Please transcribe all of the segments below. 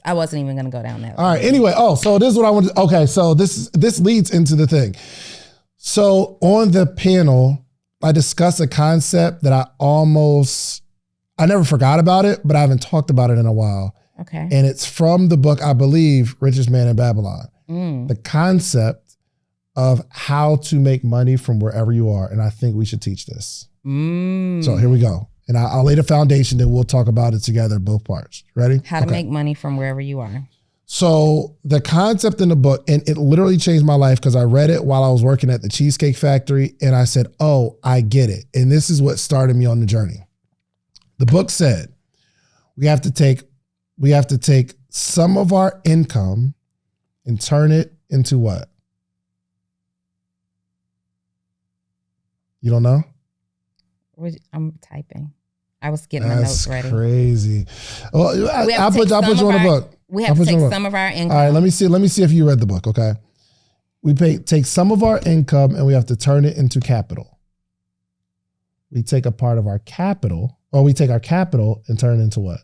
I wasn't even going to go down that. All right. Anyway. So this is what I want to, okay. So this leads into the thing. So on the panel, I discussed a concept that I never forgot about it, but I haven't talked about it in a while. Okay. And it's from the book, I believe, Richest Man in Babylon. The concept of how to make money from wherever you are. And I think we should teach this. So here we go. And I'll lay the foundation, then we'll talk about it together, both parts. Ready? How to make money from wherever you are. So the concept in the book, and it literally changed my life because I read it while I was working at the Cheesecake Factory, and I said, oh, I get it. And this is what started me on the journey. The book said, we have to take some of our income and turn it into what? You don't know? I'm typing. I was getting my notes ready. That's crazy. Well, I'll put you on the book. We have to take some of our income. All right, let me see if you read the book, okay? We take some of our income and we have to turn it into capital. We take a part of our capital, or we take our capital and turn it into what?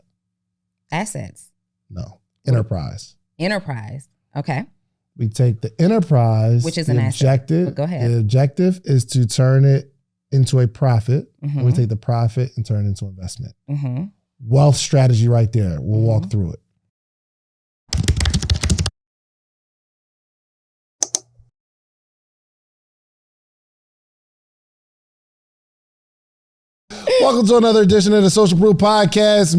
Assets. No, enterprise. Enterprise, okay. We take the enterprise, which is an asset. Go ahead. The objective is to turn it into a profit. And we take the profit and turn it into investment. Wealth strategy right there. We'll walk through it. Welcome to another edition of the Social Proof Podcast.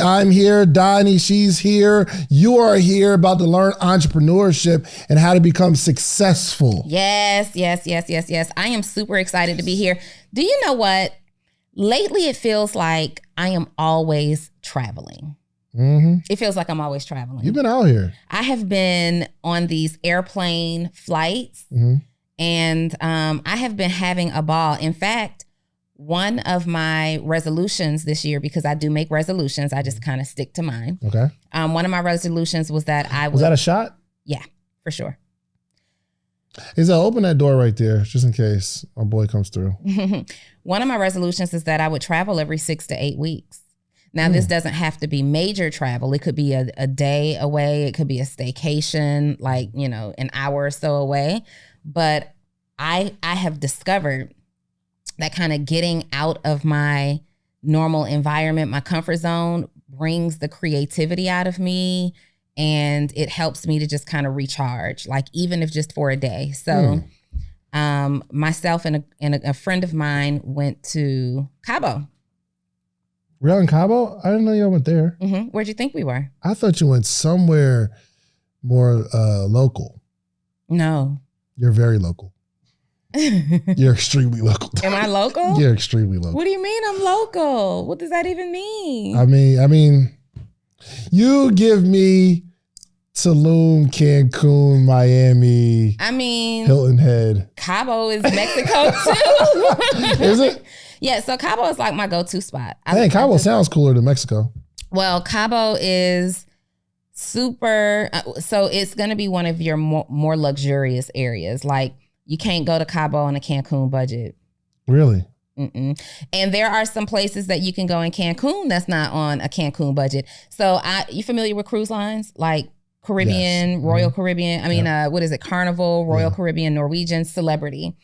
I'm here. Donni, she's here. You are here about to learn entrepreneurship and how to become successful. Yes. I am super excited to be here. Do you know what? Lately, it feels like I am always traveling. It feels like I'm always traveling. You've been out here. I have been on these airplane flights and I have been having a ball. In fact, one of my resolutions this year, because I do make resolutions, I just kind of stick to mine. Okay. One of my resolutions was that I would. Was that a shot? Yeah, for sure. Open that door right there, just in case my boy comes through. One of my resolutions is that I would travel every 6 to 8 weeks. Now, this doesn't have to be major travel. It could be a day away. It could be a staycation, like, an hour or so away. But I have discovered that kind of getting out of my normal environment, my comfort zone, brings the creativity out of me, and it helps me to just kind of recharge, like even if just for a day. So myself and a friend of mine went to Cabo. We're out in Cabo? I didn't know y'all went there. Where'd you think we were? I thought you went somewhere more local. No. You're very local. You're extremely local. Am I local? You're extremely local. What do you mean I'm local? What does that even mean? I mean, you give me Tulum, Cancun, Miami. Hilton Head. Cabo is Mexico too. Is it? Yeah, so Cabo is like my go-to spot. Cabo sounds cooler than Mexico. Well, Cabo is super, so it's going to be one of your more luxurious areas. Like, you can't go to Cabo on a Cancun budget. Really? And there are some places that you can go in Cancun that's not on a Cancun budget. So you familiar with cruise lines? Like Caribbean, Royal Caribbean. What is it? Carnival, Royal Caribbean, Norwegian, Celebrity.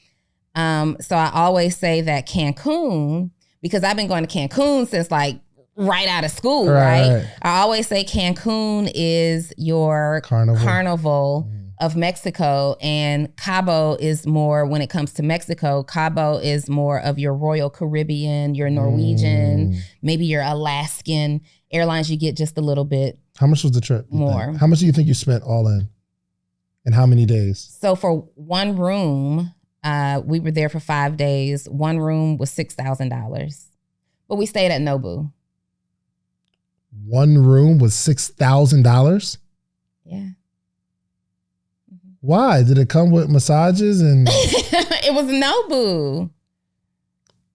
So I always say that Cancun, because I've been going to Cancun since like right out of school, right? I always say Cancun is your carnival of Mexico, and Cabo is more, when it comes to Mexico, Cabo is more of your Royal Caribbean, your Norwegian, maybe your Alaskan airlines. You get just a little bit. How much was the trip? More. How much do you think you spent all in? And how many days? So for one room, we were there for 5 days. One room was $6,000, but we stayed at Nobu. One room was $6,000? Yeah. Why? Did it come with massages and? It was Nobu.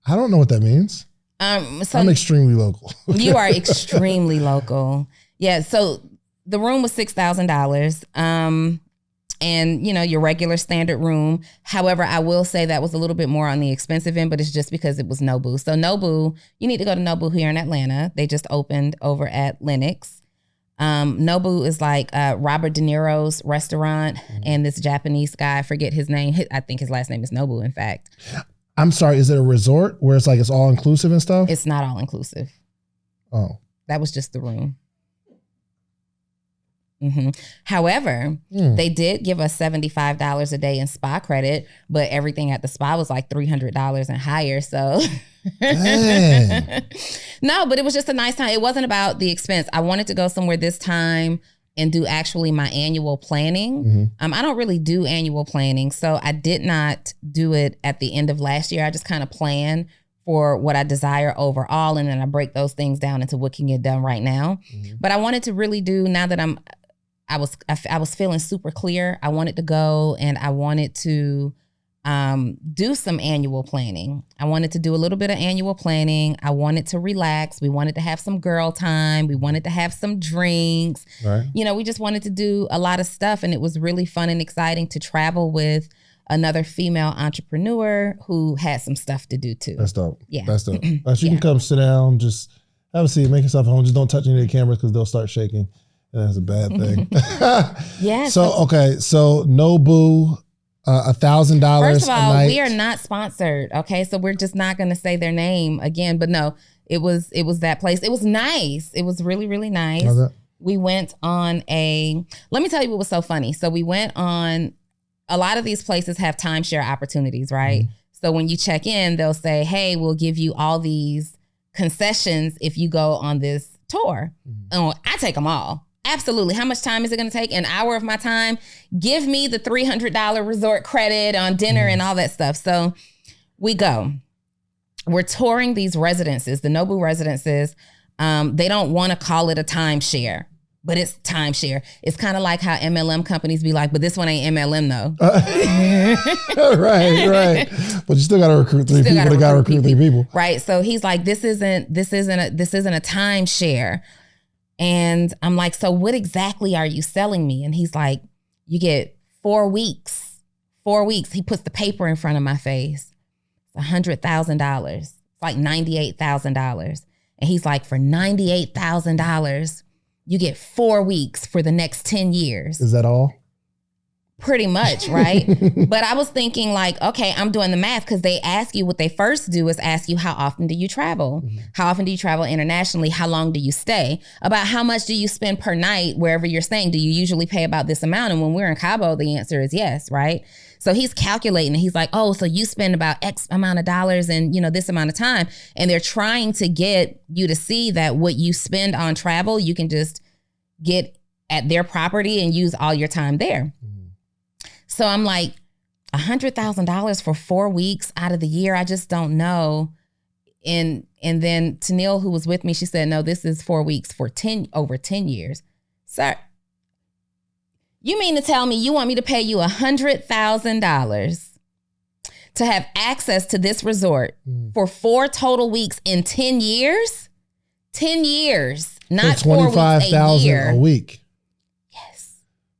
I don't know what that means. So I'm extremely local. You are extremely local. Yeah. So the room was $6,000. And your regular standard room. However, I will say that was a little bit more on the expensive end, but it's just because it was Nobu. So Nobu, you need to go to Nobu here in Atlanta. They just opened over at Lenox. Nobu is like Robert De Niro's restaurant, and this Japanese guy, I forget his name. I think his last name is Nobu, in fact. I'm sorry, is it a resort where it's like it's all inclusive and stuff? It's not all inclusive. Oh. That was just the room. However, they did give us $75 a day in spa credit, but everything at the spa was like $300 and higher. So no, but it was just a nice time. It wasn't about the expense. I wanted to go somewhere this time and do actually my annual planning. I don't really do annual planning, so I did not do it at the end of last year. I just kind of plan for what I desire overall, and then I break those things down into what can get done right now. But I wanted to really do, now that I was feeling super clear, I wanted to go and I wanted to do some annual planning. I wanted to do a little bit of annual planning. I wanted to relax. We wanted to have some girl time. We wanted to have some drinks. Right. You know, we just wanted to do a lot of stuff, and it was really fun and exciting to travel with another female entrepreneur who had some stuff to do too. That's dope. Yeah. That's dope. You can come sit down, just have a seat, make yourself at home. Just don't touch any of the cameras because they'll start shaking. And that's a bad thing. Yeah. So Nobu, $1,000. First of all, a night. we are not sponsored. Okay. So we're just not going to say their name again, but no, it was that place. It was nice. It was really, really nice. We went on let me tell you what was so funny. So we went on, a lot of these places have timeshare opportunities, right? So when you check in, they'll say, hey, we'll give you all these concessions if you go on this tour. Oh, I take them all. Absolutely. How much time is it going to take? An hour of my time? Give me the $300 resort credit on dinner and all that stuff. So we go. We're touring these residences, the Nobu residences. They don't want to call it a timeshare, but it's timeshare. It's kind of like how MLM companies be like, but this one ain't MLM though. Right. But you still got to recruit three people. They got to recruit three people. Right. So he's like, this isn't a timeshare. And I'm like, so what exactly are you selling me? And he's like, you get 4 weeks. 4 weeks. He puts the paper in front of my face. It's $100,000. It's like $98,000. And he's like, for $98,000, you get 4 weeks for the next 10 years. Is that all? Pretty much, right? But I was thinking like, okay, I'm doing the math, because they ask you, what they first do is ask you, how often do you travel? How often do you travel internationally? How long do you stay? About how much do you spend per night wherever you're staying? Do you usually pay about this amount? And when we're in Cabo, the answer is yes, right? So he's calculating, and he's like, oh, so you spend about X amount of dollars and, this amount of time. And they're trying to get you to see that what you spend on travel, you can just get at their property and use all your time there. So I'm like, $100,000 for 4 weeks out of the year. I just don't know. And then Tennille, who was with me, she said, no, this is 4 weeks for over 10 years. Sir, you mean to tell me you want me to pay you $100,000 to have access to this resort for 4 total weeks in 10 years? 10 years, not 4 weeks a year. $25,000 a week.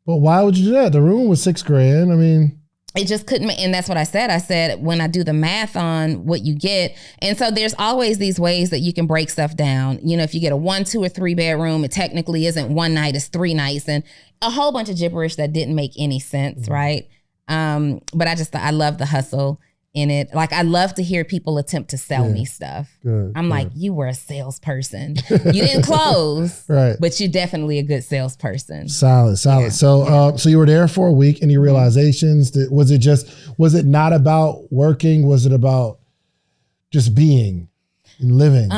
But why would you do that? The room was $6,000. I mean, it just couldn't. And that's what I said. I said, when I do the math on what you get. And so there's always these ways that you can break stuff down. If you get a 1, 2, or 3 bedroom, it technically isn't 1 night, it's 3 nights, and a whole bunch of gibberish that didn't make any sense. Right. But I love the hustle in it. Like, I love to hear people attempt to sell me stuff. I'm like, you were a salesperson. You didn't close, right? But you're definitely a good salesperson. Solid. Yeah. So you were there for a week. Any realizations? Was it not about working? Was it about just being and living?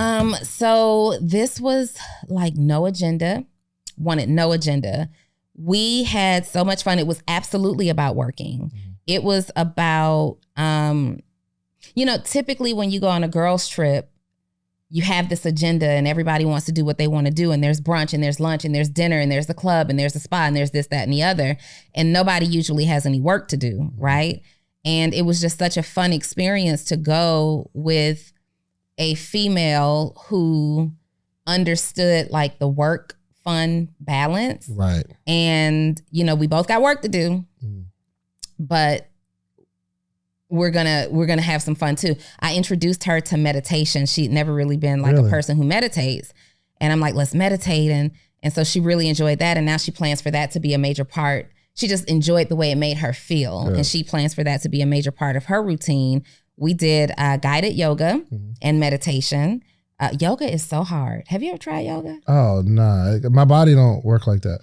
So this was like no agenda. Wanted no agenda. We had so much fun. It was absolutely about working. It was about, typically when you go on a girls' trip, you have this agenda and everybody wants to do what they want to do. And there's brunch and there's lunch and there's dinner and there's the club and there's the spa and there's this, that, and the other. And nobody usually has any work to do, right? And it was just such a fun experience to go with a female who understood like the work fun balance. Right. And, we both got work to do. But we're gonna have some fun too. I introduced her to meditation. She'd never really been like a person who meditates. And I'm like, let's meditate. And so she really enjoyed that. And now she plans for that to be a major part. She just enjoyed the way it made her feel. And she plans for that to be a major part of her routine. We did guided yoga and meditation. Yoga is so hard. Have you ever tried yoga? Oh, nah. My body don't work like that.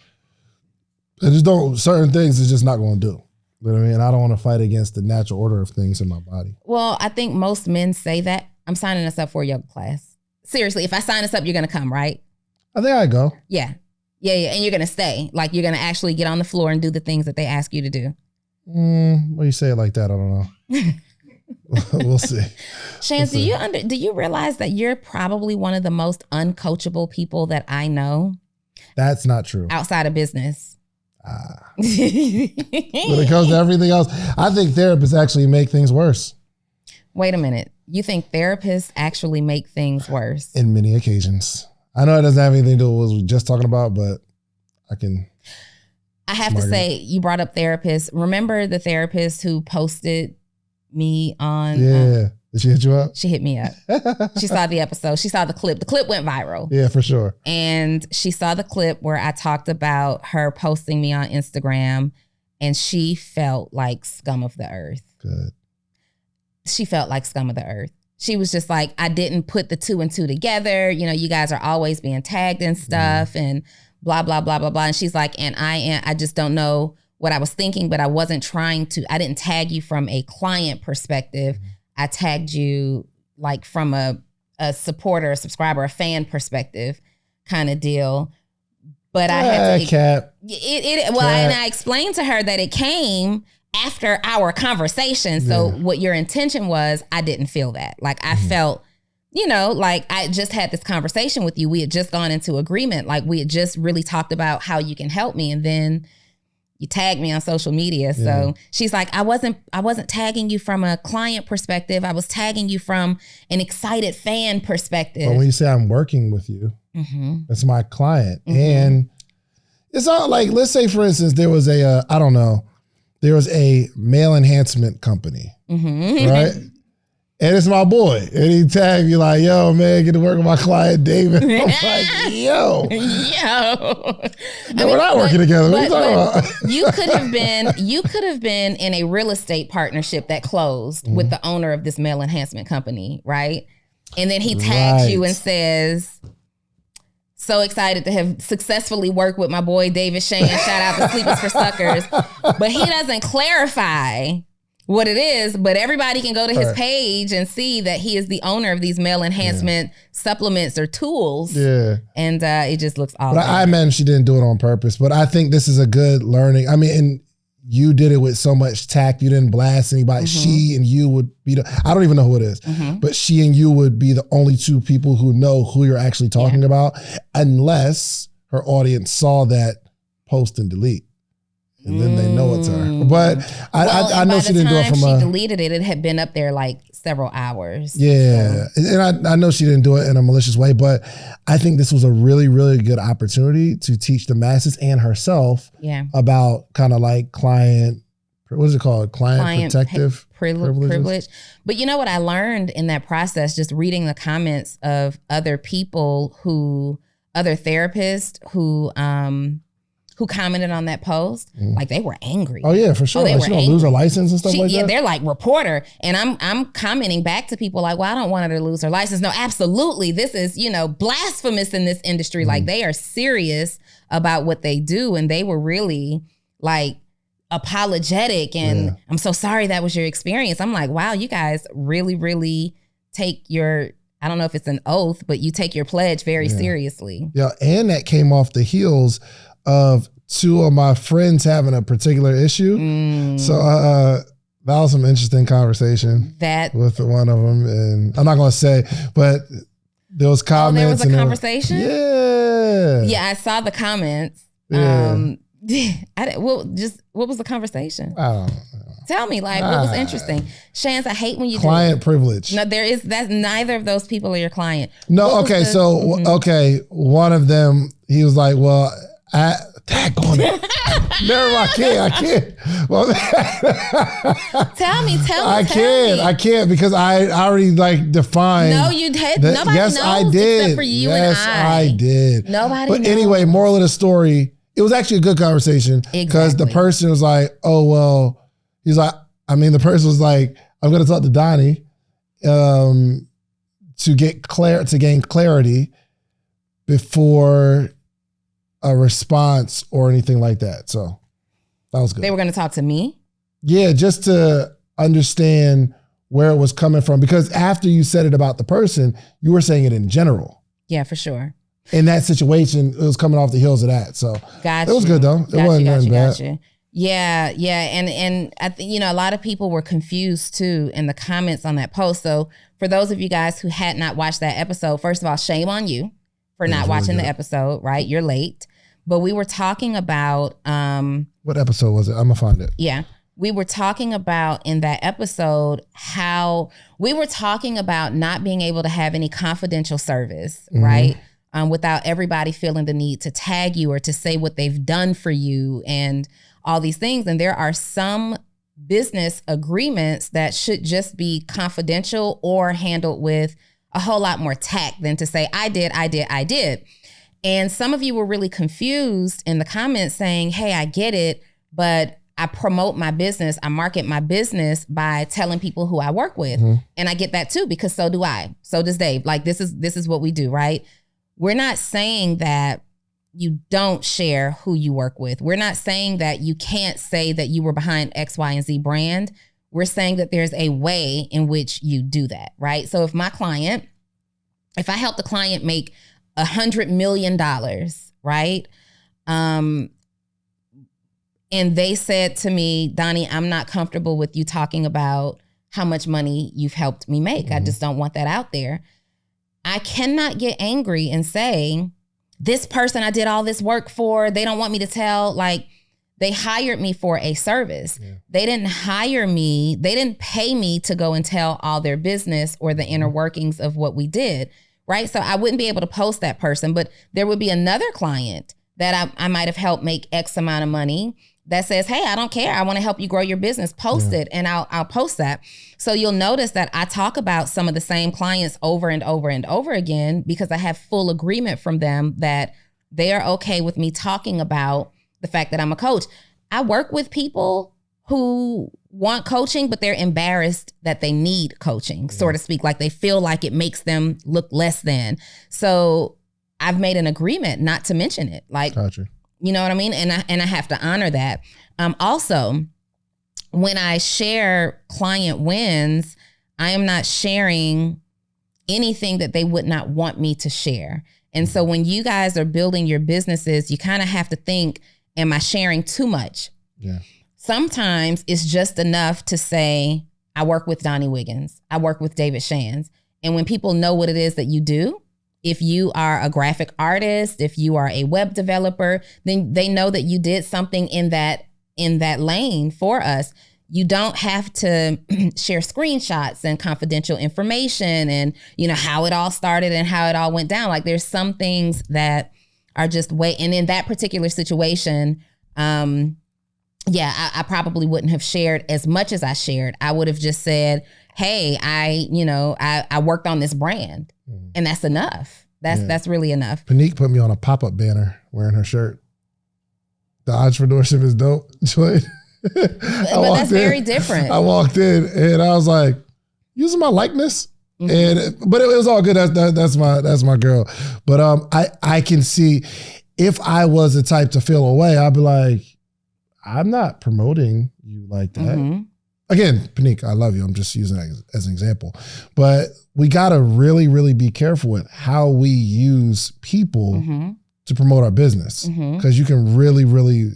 I just don't, certain things it's just not going to do. You know what I mean? I don't want to fight against the natural order of things in my body. Well, I think most men say that. I'm signing us up for a yoga class. Seriously, if I sign us up, you're going to come, right? I think I go. Yeah. And you're going to stay. Like, you're going to actually get on the floor and do the things that they ask you to do. Well, you say it like that, I don't know. We'll see. Shans, do you realize that you're probably one of the most uncoachable people that I know? That's not true. Outside of business. When it comes to everything else, I think therapists actually make things worse. Wait a minute. You think therapists actually make things worse? In many occasions. I know it doesn't have anything to do with what we were just talking about, but I have to say, you brought up therapists. Remember the therapist who posted me on... Yeah. Did she hit you up? She hit me up. She saw the episode. She saw the clip. The clip went viral. Yeah, for sure. And she saw the clip where I talked about her posting me on Instagram, and she felt like scum of the earth. Good. She felt like scum of the earth. She was just like, I didn't put the 2 and 2 together. You know, you guys are always being tagged and stuff and blah, blah, blah, blah, blah. And she's like, and I just don't know what I was thinking, but I didn't tag you from a client perspective. I tagged you like from a supporter, a subscriber, a fan perspective kind of deal. But I had to, Cap. And I explained to her that it came after our conversation. So what your intention was, I didn't feel that. Like I felt, you know, like I just had this conversation with you. We had just gone into agreement. Like we had just really talked about how you can help me. And then you tagged me on social media. So she's like, I wasn't tagging you from a client perspective. I was tagging you from an excited fan perspective. But when you say I'm working with you, that's my client. And it's not like, let's say for instance, there was there was a male enhancement company, right? And it's my boy. And he tagged me like, yo, man, get to work with my client, David. I'm like, yo. We're not working together. What are you talking about? You could have been in a real estate partnership that closed with the owner of this male enhancement company, right? And then he tags you and says, so excited to have successfully worked with my boy, David Shane. Shout out to Sleepers for Suckers. But he doesn't clarify what it is, but everybody can go to his page and see that he is the owner of these male enhancement supplements or tools. Yeah. And it just looks awesome. But I imagine she didn't do it on purpose, but I think this is a good learning. I mean, and you did it with so much tact. You didn't blast anybody. She and you would be I don't even know who it is, but she and you would be the only 2 people who know who you're actually talking about, unless her audience saw that post and delete. And then they know it's her. But I know she didn't do it from she deleted it. It had been up there like several hours. Yeah. So. And I know she didn't do it in a malicious way, but I think this was a really, really good opportunity to teach the masses and herself about kind of like client, what is it called? Client protective privilege. But you know what I learned in that process, just reading the comments of other people other therapists who commented on that post, like they were angry. Oh yeah, for sure. Like she gonna lose her license and stuff like that? Yeah, they're like, reporter. And I'm commenting back to people like, well, I don't want her to lose her license. No, absolutely. This is, blasphemous in this industry. Like they are serious about what they do. And they were really like apologetic. And I'm so sorry that was your experience. I'm like, wow, you guys really, really take your, I don't know if it's an oath, but you take your pledge very seriously. Yeah, and that came off the heels of 2 of my friends having a particular issue. So that was some interesting conversation with one of them. And I'm not going to say, but there was comments. There was a conversation? Yeah, I saw the comments. Yeah. What was the conversation? I don't know. Tell me, like, what was interesting? Shans, I hate when you client privilege. No, that's neither of those people are your client. No, okay, one of them, he was like, well, Tag on it. Never mind. I can't. Well, tell me. I can't because I already like defined. No, you did. Nobody knows I did. Except for you yes, and I did. Nobody But knows. anyway, moral of the story, it was actually a good conversation because the person was like, oh, well, he's like, I mean, the person was like, I'm going to talk to Donni to gain clarity before a response or anything like that. So that was good. They were going to talk to me? Yeah, just to understand where it was coming from. Because after you said it about the person, you were saying it in general. Yeah, for sure. In that situation, it was coming off the heels of that. So it was good though. It wasn't nothing bad. Yeah. And I think, a lot of people were confused too in the comments on that post. So for those of you guys who had not watched that episode, first of all, shame on you for not watching the episode, right? You're late. But we were talking about... what episode was it? I'm going to find it. Yeah. We were talking about in that episode how we were talking about not being able to have any confidential service, right? Without everybody feeling the need to tag you or to say what they've done for you and all these things. And there are some business agreements that should just be confidential or handled with a whole lot more tact than to say, I did. And some of you were really confused in the comments saying, hey, I get it, but I promote my business, I market my business by telling people who I work with. And I get that too, because so do I. So does Dave. Like this is what we do, right? We're not saying that you don't share who you work with. We're not saying that you can't say that you were behind X, Y, and Z brand. We're saying that there's a way in which you do that, right? So if I help the client make $100 million, right? And they said to me, Donni, I'm not comfortable with you talking about how much money you've helped me make. I just don't want that out there. I cannot get angry and say, this person I did all this work for, they don't want me to tell. Like, they hired me for a service. Yeah. They didn't hire me. They didn't pay me to go and tell all their business or the inner workings of what we did. Right. So I wouldn't be able to post that person, but there would be another client that I might have helped make X amount of money that says, hey, I don't care. I want to help you grow your business. Post it and I'll post that. So you'll notice that I talk about some of the same clients over and over and over again because I have full agreement from them that they are okay with me talking about the fact that I'm a coach. I work with people who want coaching, but they're embarrassed that they need coaching, so to speak. Like they feel like it makes them look less than. So I've made an agreement not to mention it. Like, gotcha. You know what I mean? And I have to honor that. Also, when I share client wins, I am not sharing anything that they would not want me to share. And so when you guys are building your businesses, you kind of have to think, am I sharing too much? Yeah. Sometimes it's just enough to say, I work with Donni Wiggins. I work with David Shands. And when people know what it is that you do, if you are a graphic artist, if you are a web developer, then they know that you did something in that lane for us. You don't have to share screenshots and confidential information and, how it all started and how it all went down. Like there's some things that are just and in that particular situation, I probably wouldn't have shared as much as I shared. I would have just said, hey, I worked on this brand and that's enough. That's really enough. Panique put me on a pop-up banner wearing her shirt. The entrepreneurship is dope. But that's very different. I walked in and I was like, using my likeness. But it was all good. That's my girl. But I can see if I was the type to feel away, I'd be like, I'm not promoting you like that. Again, Panique, I love you. I'm just using that as an example. But we got to really, really be careful with how we use people to promote our business. Because you can really, really,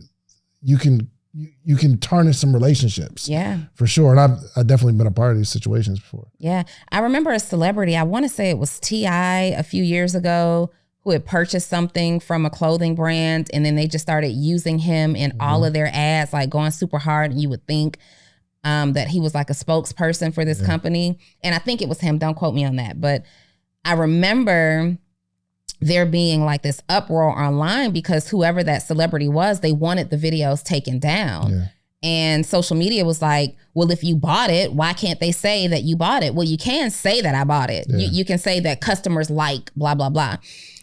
you can tarnish some relationships. Yeah. For sure. And I've definitely been a part of these situations before. Yeah. I remember a celebrity, I want to say it was T.I. a few years ago, who had purchased something from a clothing brand and then they just started using him in all of their ads, like going super hard. And you would think that he was like a spokesperson for this company. And I think it was him. Don't quote me on that. But I remember there being like this uproar online because whoever that celebrity was, they wanted the videos taken down. Yeah. And social media was like, well, if you bought it, why can't they say that you bought it? Well, you can say that I bought it. Yeah. You can say that customers like blah, blah, blah.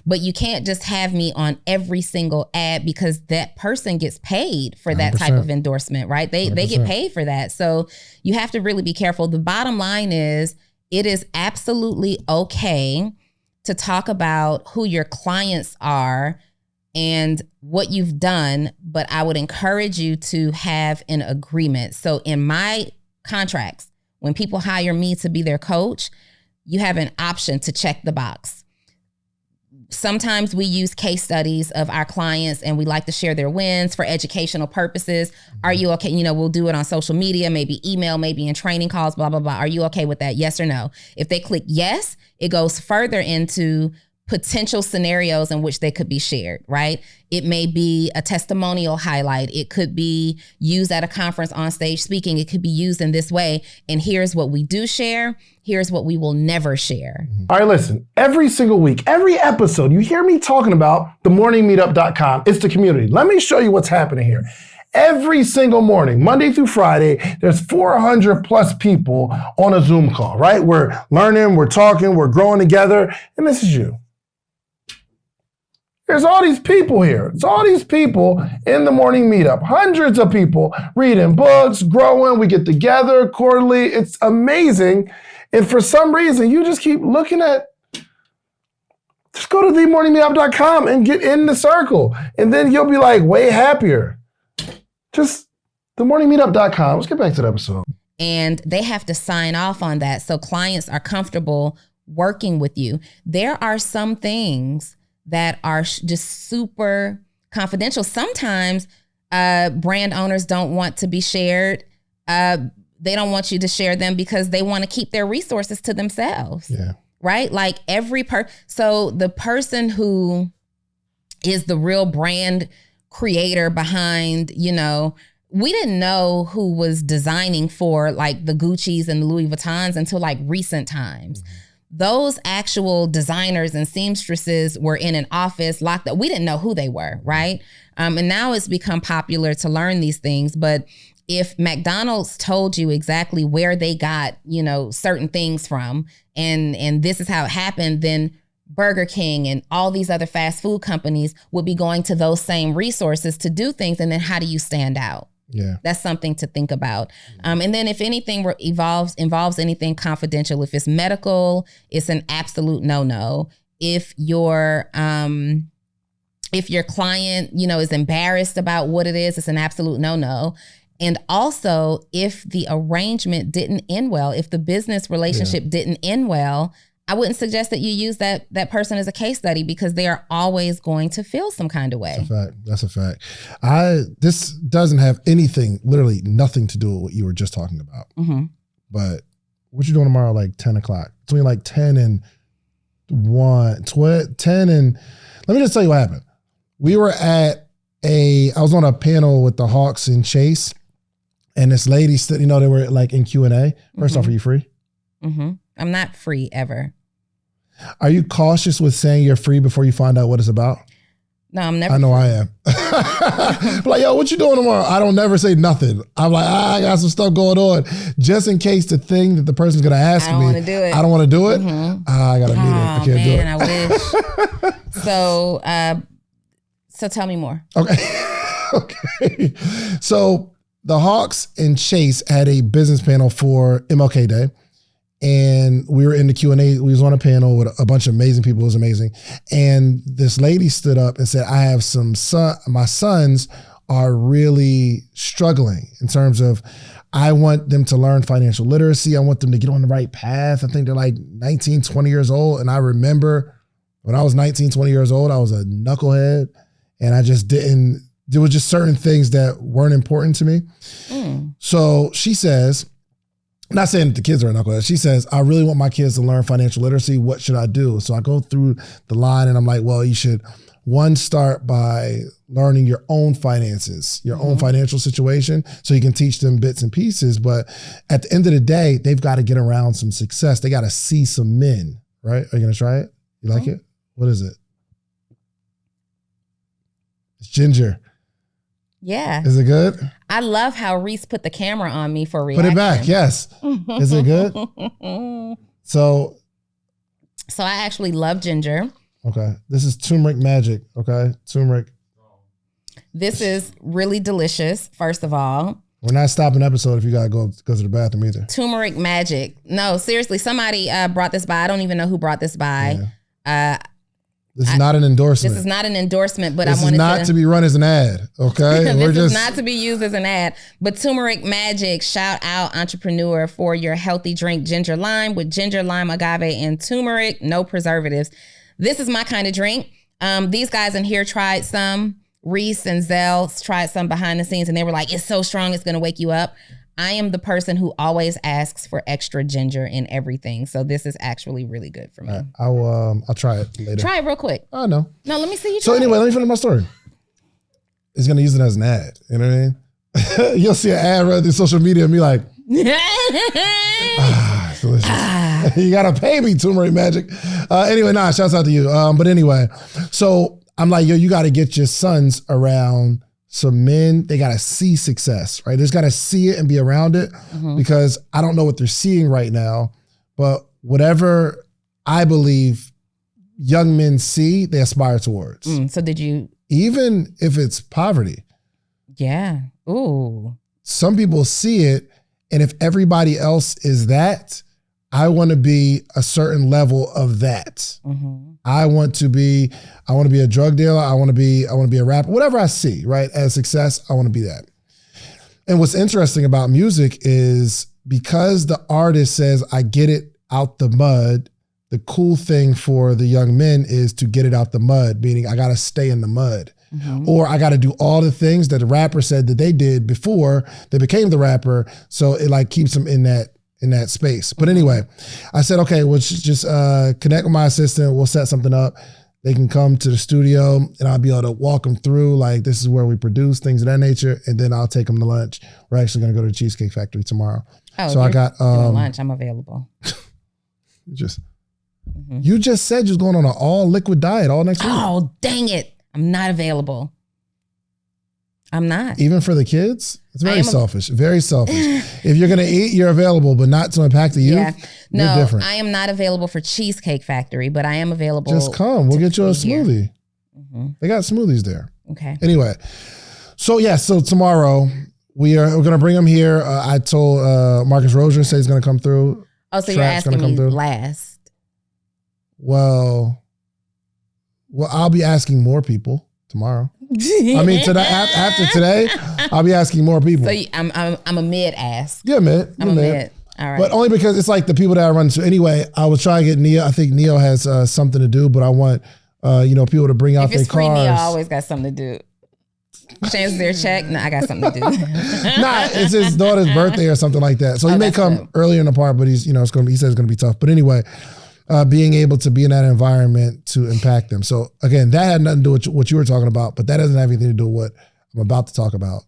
But you can't just have me on every single ad because that person gets paid for that 100%. type of endorsement, right? They get paid for that. So you have to really be careful. The bottom line is it is absolutely okay to talk about who your clients are and what you've done, but I would encourage you to have an agreement. So in my contracts, when people hire me to be their coach, you have an option to check the box. Sometimes we use case studies of our clients and we like to share their wins for educational purposes. Are you okay? You know, we'll do it on social media, maybe email, maybe in training calls, blah, blah, blah. Are you okay with that? Yes or no? If they click yes, it goes further into potential scenarios in which they could be shared, right? It may be a testimonial highlight. It could be used at a conference on stage speaking. It could be used in this way. And here's what we do share. Here's what we will never share. All right, listen, every single week, every episode, you hear me talking about themorningmeetup.com. It's the community. Let me show you what's happening here. Every single morning, Monday through Friday, there's 400 plus people on a Zoom call, right? We're learning, we're talking, we're growing together, and this is you. There's all these people here. It's all these people in the morning meetup. Hundreds of people reading books, growing. We get together quarterly. It's amazing. And for some reason, you just keep looking at, just go to themorningmeetup.com and get in the circle. And then you'll be like way happier. Just themorningmeetup.com. Let's get back to the episode. And they have to sign off on that so clients are comfortable working with you. There are some things that are just super confidential. Sometimes brand owners don't want to be shared. They don't want you to share them because they want to keep their resources to themselves. Yeah. Right? Like so the person who is the real brand creator behind, you know, we didn't know who was designing for like the Gucci's and the Louis Vuittons until like recent times. Mm-hmm. Those actual designers and seamstresses were in an office locked up. We didn't know who they were, right? And now it's become popular to learn these things. But if McDonald's told you exactly where they got, you know, certain things from, and this is how it happened, then Burger King and all these other fast food companies would be going to those same resources to do things. And then how do you stand out? Yeah, that's something to think about. And then if anything involves anything confidential, if it's medical, it's an absolute no-no. If your client, you know, is embarrassed about what it is, it's an absolute no-no. And also, if the arrangement didn't end well, if the business relationship didn't end well, I wouldn't suggest that you use that person as a case study because they are always going to feel some kind of way. That's a fact. This doesn't have anything, literally nothing to do with what you were just talking about. Mm-hmm. But what you doing tomorrow, like 10 o'clock? Between like 10 and 1, 10 and, let me just tell you what happened. We were I was on a panel with the Hawks and Chase, and this lady stood, you know, they were like in Q&A. First off, are you free? Mm-hmm. I'm not free ever. Are you cautious with saying you're free before you find out what it's about? No, I'm never. I know free. I am. Like, yo, what you doing tomorrow? I don't never say nothing. I'm like, I got some stuff going on. Just in case the thing that the person's going to ask me. I don't want to do it. I don't want to do it. Mm-hmm. I got a meeting. I can't do it. I wish. So tell me more. Okay. So the Hawks and Chase had a business panel for MLK Day. And we were in the Q&A. We was on a panel with a bunch of amazing people. It was amazing. And this lady stood up and said, I have my sons are really struggling in terms of, I want them to learn financial literacy. I want them to get on the right path. I think they're like 19, 20 years old. And I remember when I was 19, 20 years old, I was a knucklehead and I just didn't, there were just certain things that weren't important to me. So she says, I'm not saying that the kids are knuckleheads. She says, I really want my kids to learn financial literacy. What should I do? So I go through the line and I'm like, well, you should, one, start by learning your own finances, your own financial situation, so you can teach them bits and pieces. But at the end of the day, they've got to get around some success. They got to see some men, right? Are you going to try it? You like it? What is it? It's ginger. Yeah. Is it good? I love how Reese put the camera on me for Put reaction. it back, yes. Is it good? So I actually love ginger. okay. This is turmeric magic, okay? Turmeric. This is really delicious, first of all. We're not stopping the episode if you gotta go to the bathroom either. Turmeric magic. No, seriously, somebody brought this by. I don't even know who brought this by. This is not an endorsement. This is not an endorsement, but this I wanted is not to be run as an ad, okay? This is not to be used as an ad. But turmeric magic, shout out entrepreneur for your healthy drink ginger lime with ginger, lime, agave, and turmeric, no preservatives. This is my kind of drink. These guys in here tried some. Reese and Zell tried some behind the scenes and they were like, it's so strong, it's gonna wake you up. I am the person who always asks for extra ginger in everything. So this is actually really good for me. Right, I'll try it later. Try it real quick. I know. No, let me see you So try anyway, it. let me finish my story. It's gonna use it as an ad. You know what I mean? You'll see an ad run through social media and be like, it's delicious. You gotta pay me, turmeric magic. Anyway, shouts out to you. But anyway, so I'm like, yo, you gotta get your sons around some men. They gotta see success, right? They just gotta see it and be around it because I don't know what they're seeing right now, but whatever I believe young men see, they aspire towards. So did you? Even if it's poverty. Yeah. Ooh. Some people see it, and if everybody else is that, I want to be a certain level of that. I want to be a drug dealer. I want to be a rapper. Whatever I see, right, as success, I want to be that. And what's interesting about music is because the artist says, I get it out the mud, the cool thing for the young men is to get it out the mud, meaning I got to stay in the mud. Or I got to do all the things that the rapper said that they did before they became the rapper. So it like keeps them in that space. But anyway, I said, okay, we'll just connect with my assistant. We'll set something up. They can come to the studio and I'll be able to walk them through, like, this is where we produce, things of that nature. And then I'll take them to lunch. We're actually going to go to the Cheesecake Factory tomorrow. Oh, so I got lunch. I'm available. You just said you was going on an all liquid diet all next week. Oh, dang it. I'm not available. I'm not. Even for the kids? It's very selfish. Very selfish. If you're going to eat, you're available, but not to impact the youth. Yeah. No, you're different. I am not available for Cheesecake Factory, but I am available. Just come. We'll get you a smoothie. They got smoothies there. Okay. Anyway, so tomorrow we're going to bring them here. I told Marcus Rozier said he's going to come through. Oh, so you're asking me last. Well, I'll be asking more people tomorrow. I mean, after today, I'll be asking more people. So I'm a mid ask. Yeah, mid. I'm a mid. All right. But only because it's like the people that I run into. Anyway, I was trying to get Neo. I think Neo has something to do, but I want people to bring out their cars. If it's free, Neo always got something to do. Chance their check. No, I got something to do. Nah, it's his daughter's birthday or something like that. So he may come earlier in the part, but he's he says it's gonna be tough. But anyway. Being able to be in that environment to impact them. So again, that had nothing to do with what you were talking about, but that doesn't have anything to do with what I'm about to talk about.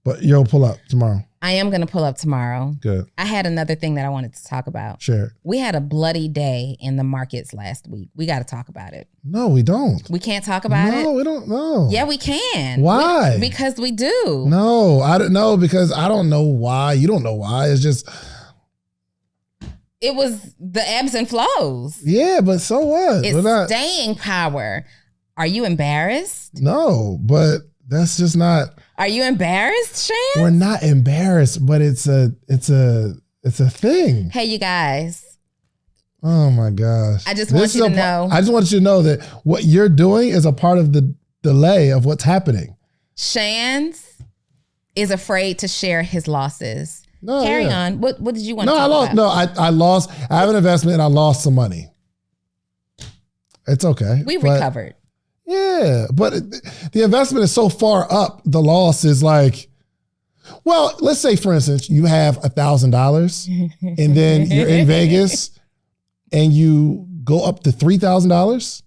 But you'll pull up tomorrow. I am going to pull up tomorrow. Good. I had another thing that I wanted to talk about. Sure. We had a bloody day in the markets last week. We got to talk about it. No, we don't. We can't talk about it? No, we don't know. Yeah, we can. Why? Because we do. No, I don't know because I don't know why. You don't know why. It's just... It was the ebbs and flows. Yeah, but so what? It's staying power. Are you embarrassed? No, but that's just not. Are you embarrassed, Shan? We're not embarrassed, but it's a thing. Hey, you guys. Oh my gosh. I just want you to know. I just want you to know that what you're doing is a part of the delay of what's happening. Shan's is afraid to share his losses. No, Carry on. What did you want to talk about? No, I lost. I have an investment and I lost some money. It's okay. We recovered. Yeah, but the investment is so far up. The loss is like, well, let's say, for instance, you have $1,000 and then you're in Vegas and you go up to $3,000.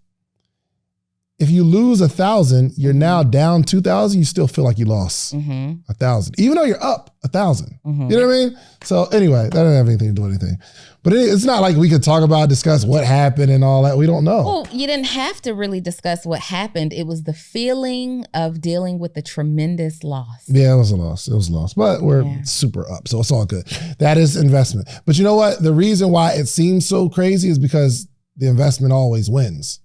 if you lose 1,000, you're now down 2,000, you still feel like you lost 1,000, even though you're up 1,000. You know what I mean? So anyway, that doesn't have anything to do with anything. But it's not like we could discuss what happened and all that. We don't know. Well, you didn't have to really discuss what happened. It was the feeling of dealing with the tremendous loss. Yeah, it was a loss. It was a loss. But we're super up, so it's all good. That is investment. But you know what? The reason why it seems so crazy is because the investment always wins.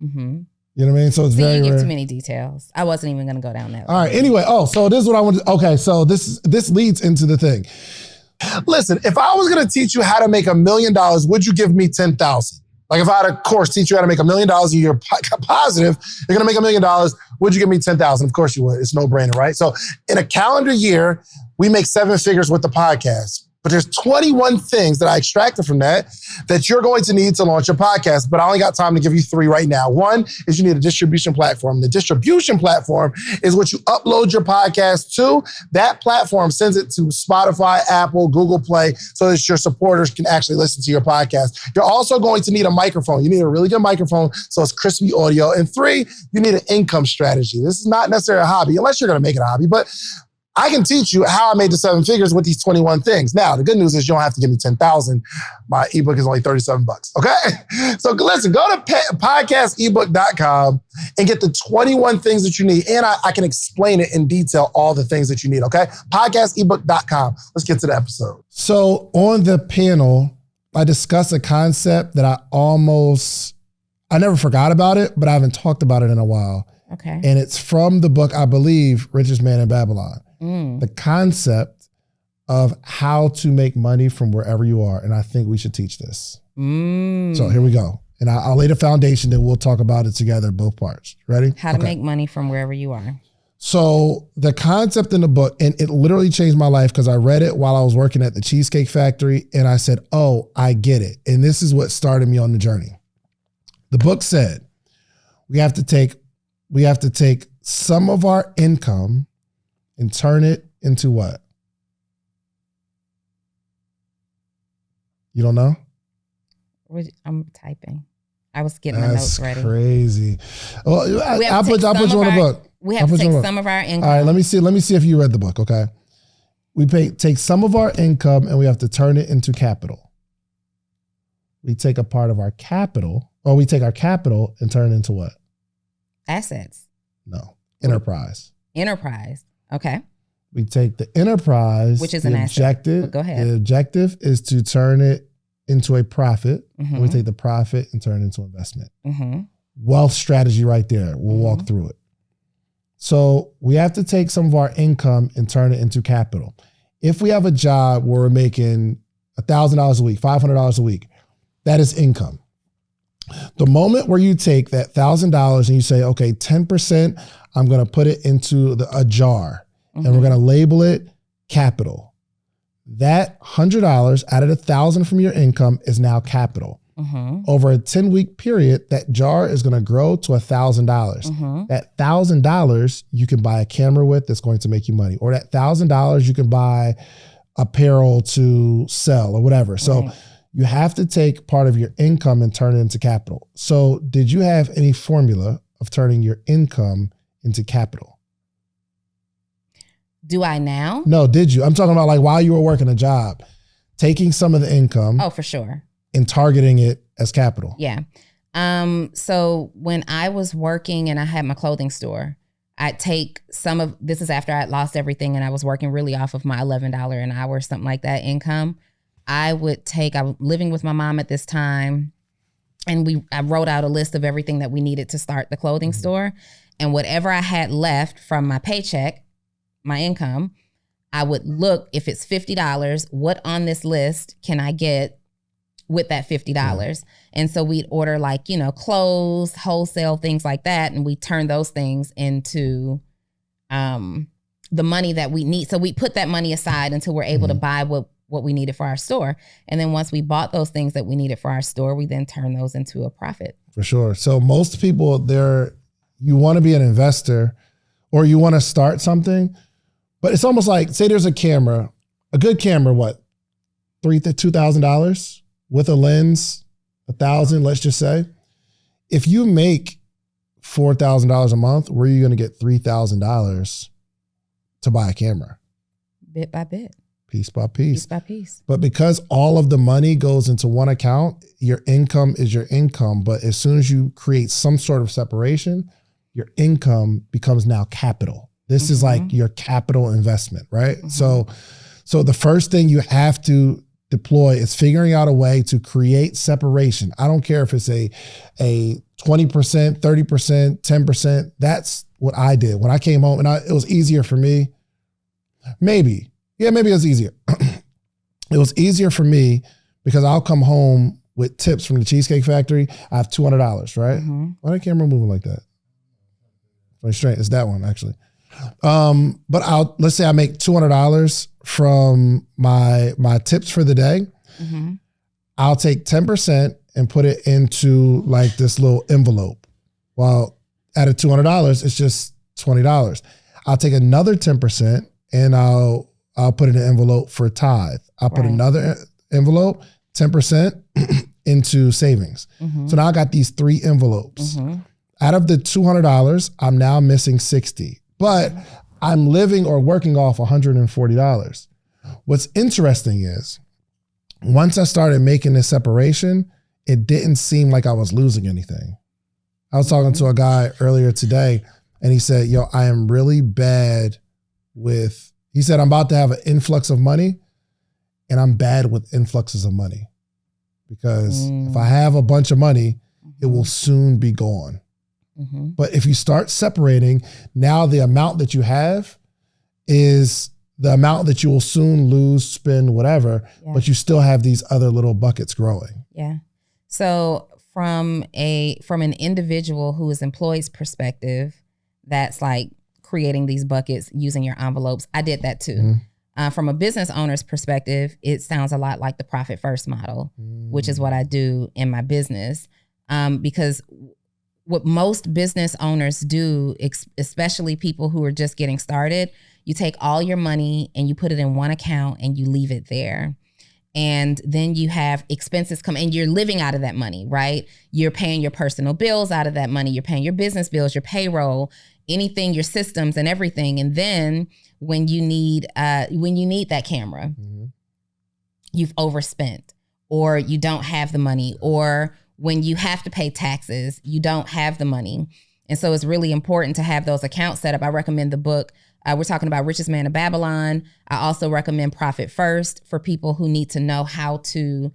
You know what I mean? So it's very you give rare. Too many details. I wasn't even going to go down that. All right. Anyway, so this is what I want to. Okay, so this leads into the thing. Listen, if I was going to teach you how to make $1 million, would you give me 10,000? Like if I had a course teach you how to make $1 million a year, positive, you're going to make $1 million. Would you give me 10,000? Of course you would. It's no brainer, right? So in a calendar year, we make 7 figures with the podcast. But there's 21 things that I extracted from that you're going to need to launch your podcast. But I only got time to give you 3 right now. One is you need a distribution platform. The distribution platform is what you upload your podcast to. That platform sends it to Spotify, Apple, Google Play, so that your supporters can actually listen to your podcast. You're also going to need a microphone. You need a really good microphone so it's crispy audio. And 3, you need an income strategy. This is not necessarily a hobby, unless you're going to make it a hobby. But I can teach you how I made the 7 figures with these 21 things. Now, the good news is you don't have to give me 10,000. My ebook is only $37, okay? So listen, go to podcastebook.com and get the 21 things that you need. And I can explain it in detail, all the things that you need, okay? Podcastebook.com. Let's get to the episode. So on the panel, I discussed a concept that I never forgot about it, but I haven't talked about it in a while. Okay. And it's from the book, I believe, Richest Man in Babylon. The concept of how to make money from wherever you are. And I think we should teach this. So here we go. And I'll lay the foundation, then we'll talk about it together, both parts. Ready? How to make money from wherever you are. So the concept in the book, and it literally changed my life because I read it while I was working at the Cheesecake Factory. And I said, oh, I get it. And this is what started me on the journey. The book said, we have to take some of our income and turn it into what? You don't know? I'm typing. I was getting my notes ready. That's crazy. Well, I'll put you on the book. We have to take some of our income. All right, let me see if you read the book, okay? We take some of our income and we have to turn it into capital. We take a part of our capital, or we take our capital and turn it into what? Assets. No, enterprise. Enterprise. Okay. We take the enterprise, which is an asset. Go ahead. The objective is to turn it into a profit. And we take the profit and turn it into investment. Wealth strategy right there. We'll walk through it. So we have to take some of our income and turn it into capital. If we have a job where we're making $1,000 a week, $500 a week, that is income. The moment where you take that $1,000 and you say, okay, 10%, I'm going to put it into a jar and we're going to label it capital. That $100 out of the $1,000 from your income is now capital. Over a 10-week period, that jar is going to grow to $1,000. That $1,000 you can buy a camera with that's going to make you money, or that $1,000 you can buy apparel to sell or whatever. So you have to take part of your income and turn it into capital. So did you have any formula of turning your income into capital? Do I now? No, did you? I'm talking about like while you were working a job, taking some of the income. Oh, for sure. And targeting it as capital. Yeah. So when I was working and I had my clothing store, I'd take this is after I'd lost everything and I was working really off of my $11 an hour, something like that income. I was living with my mom at this time, and I wrote out a list of everything that we needed to start the clothing store. And whatever I had left from my paycheck, my income, I would look, if it's $50, what on this list can I get with that $50? And so we'd order clothes, wholesale, things like that. And we turn those things into the money that we need. So we put that money aside until we're able to buy what we needed for our store. And then once we bought those things that we needed for our store, we then turn those into a profit. For sure. So most people you want to be an investor or you want to start something, but it's almost like, say there's a good camera, what? $2,000 with a lens, $1,000, let's just say. If you make $4,000 a month, where are you going to get $3,000 to buy a camera? Bit by bit. Piece by piece. Piece by piece. But because all of the money goes into one account, your income is your income. But as soon as you create some sort of separation, your income becomes now capital. This is like your capital investment, right? So the first thing you have to deploy is figuring out a way to create separation. I don't care if it's a 20%, 30%, 10%. That's what I did. When I came home, and it was easier for me. Maybe it was easier. It was easier for me because I'll come home with tips from the Cheesecake Factory. I have $200, right? Why the camera moving like that? Very straight. It's that one, actually. But let's say I make $200 from my tips for the day. I'll take 10% and put it into like this little envelope. Well, out of $200, it's just $20. I'll take another 10% and I'll put it in an envelope for tithe. I'll put another envelope, 10% into savings. So now I got these 3 envelopes. Out of the $200, I'm now missing $60, but I'm living or working off $140. What's interesting is once I started making this separation, it didn't seem like I was losing anything. I was talking to a guy earlier today and he said, yo, I am really bad with, he said, I'm about to have an influx of money and I'm bad with influxes of money because if I have a bunch of money, it will soon be gone. But if you start separating, now the amount that you have is the amount that you will soon lose, spend, whatever, but you still have these other little buckets growing. Yeah. So from an individual who is employed's perspective, that's like creating these buckets using your envelopes. I did that too. From a business owner's perspective, it sounds a lot like the profit first model, which is what I do in my business. Because what most business owners do, especially people who are just getting started, you take all your money and you put it in one account and you leave it there. And then you have expenses come and you're living out of that money, right? You're paying your personal bills out of that money. You're paying your business bills, your payroll, anything, your systems and everything. And then when you need that camera, you've overspent or you don't have the money, or when you have to pay taxes, you don't have the money. And so it's really important to have those accounts set up. I recommend the book. We're talking about Richest Man of Babylon. I also recommend Profit First for people who need to know how to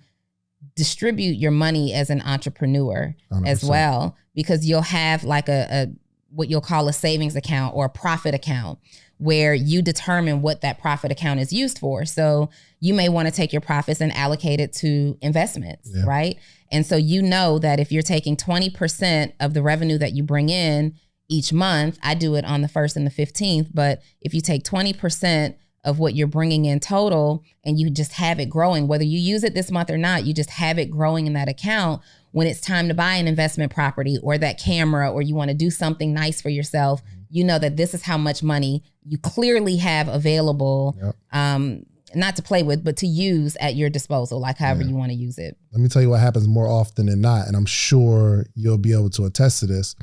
distribute your money as an entrepreneur 100%. As well, because you'll have like a what you'll call a savings account or a profit account where you determine what that profit account is used for. So you may want to take your profits and allocate it to investments, right? And so you know that if you're taking 20% of the revenue that you bring in each month, I do it on the 1st and the 15th, but if you take 20% of what you're bringing in total and you just have it growing, whether you use it this month or not, you just have it growing in that account. When it's time to buy an investment property or that camera, or you want to do something nice for yourself, you know that this is how much money you clearly have available, not to play with, but to use at your disposal, like however you want to use it. Let me tell you what happens more often than not, and I'm sure you'll be able to attest to this.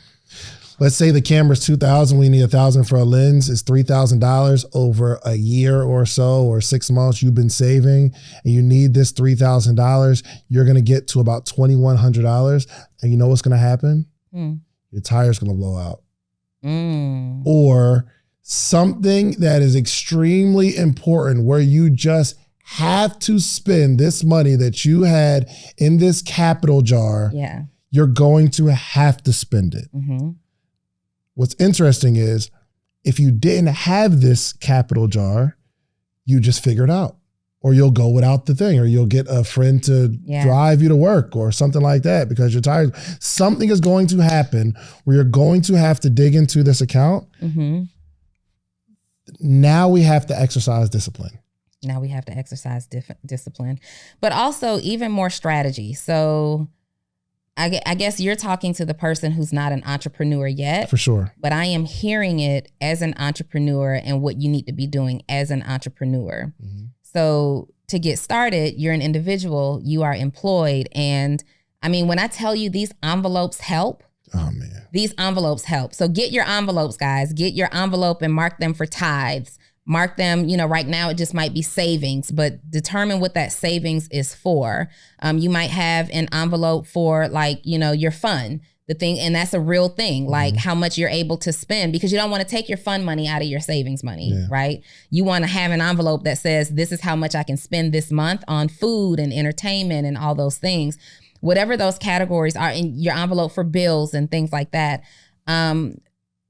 Let's say the camera's $2,000, we need $1,000 for a lens. It's $3,000 over a year or so, or 6 months you've been saving, and you need this $3,000. You're gonna get to about $2,100, and you know what's gonna happen? Your tire's gonna blow out. Or something that is extremely important where you just have to spend this money that you had in this capital jar. You're going to have to spend it. What's interesting is if you didn't have this capital jar, you just figure it out, or you'll go without the thing, or you'll get a friend to drive you to work or something like that because you're tired. Something is going to happen where you're going to have to dig into this account. Now we have to exercise discipline. Discipline, but also even more strategy. So I guess you're talking to the person who's not an entrepreneur yet. For sure. But I am hearing it as an entrepreneur and what you need to be doing as an entrepreneur. So to get started, you're an individual, you are employed. And I mean, when I tell you these envelopes help, Oh, man. These envelopes help. So get your envelopes, guys. Get your envelope and mark them for tithes. Mark them, right now it just might be savings, but determine what that savings is for. You might have an envelope for your fun, the thing, and that's a real thing, like how much you're able to spend, because you don't want to take your fun money out of your savings money, right? You want to have an envelope that says, this is how much I can spend this month on food and entertainment and all those things. Whatever those categories are in your envelope for bills and things like that.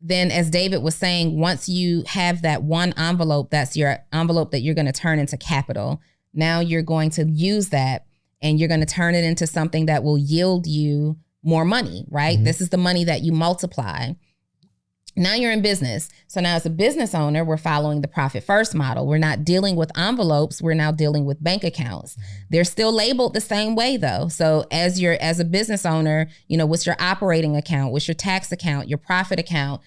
Then, as David was saying, once you have that one envelope, that's your envelope that you're going to turn into capital. Now you're going to use that and you're going to turn it into something that will yield you more money, right? This is the money that you multiply. Now you're in business. So now as a business owner, we're following the profit first model. We're not dealing with envelopes. We're now dealing with bank accounts. They're still labeled the same way though. So as a business owner, what's your operating account? What's your tax account, your profit account,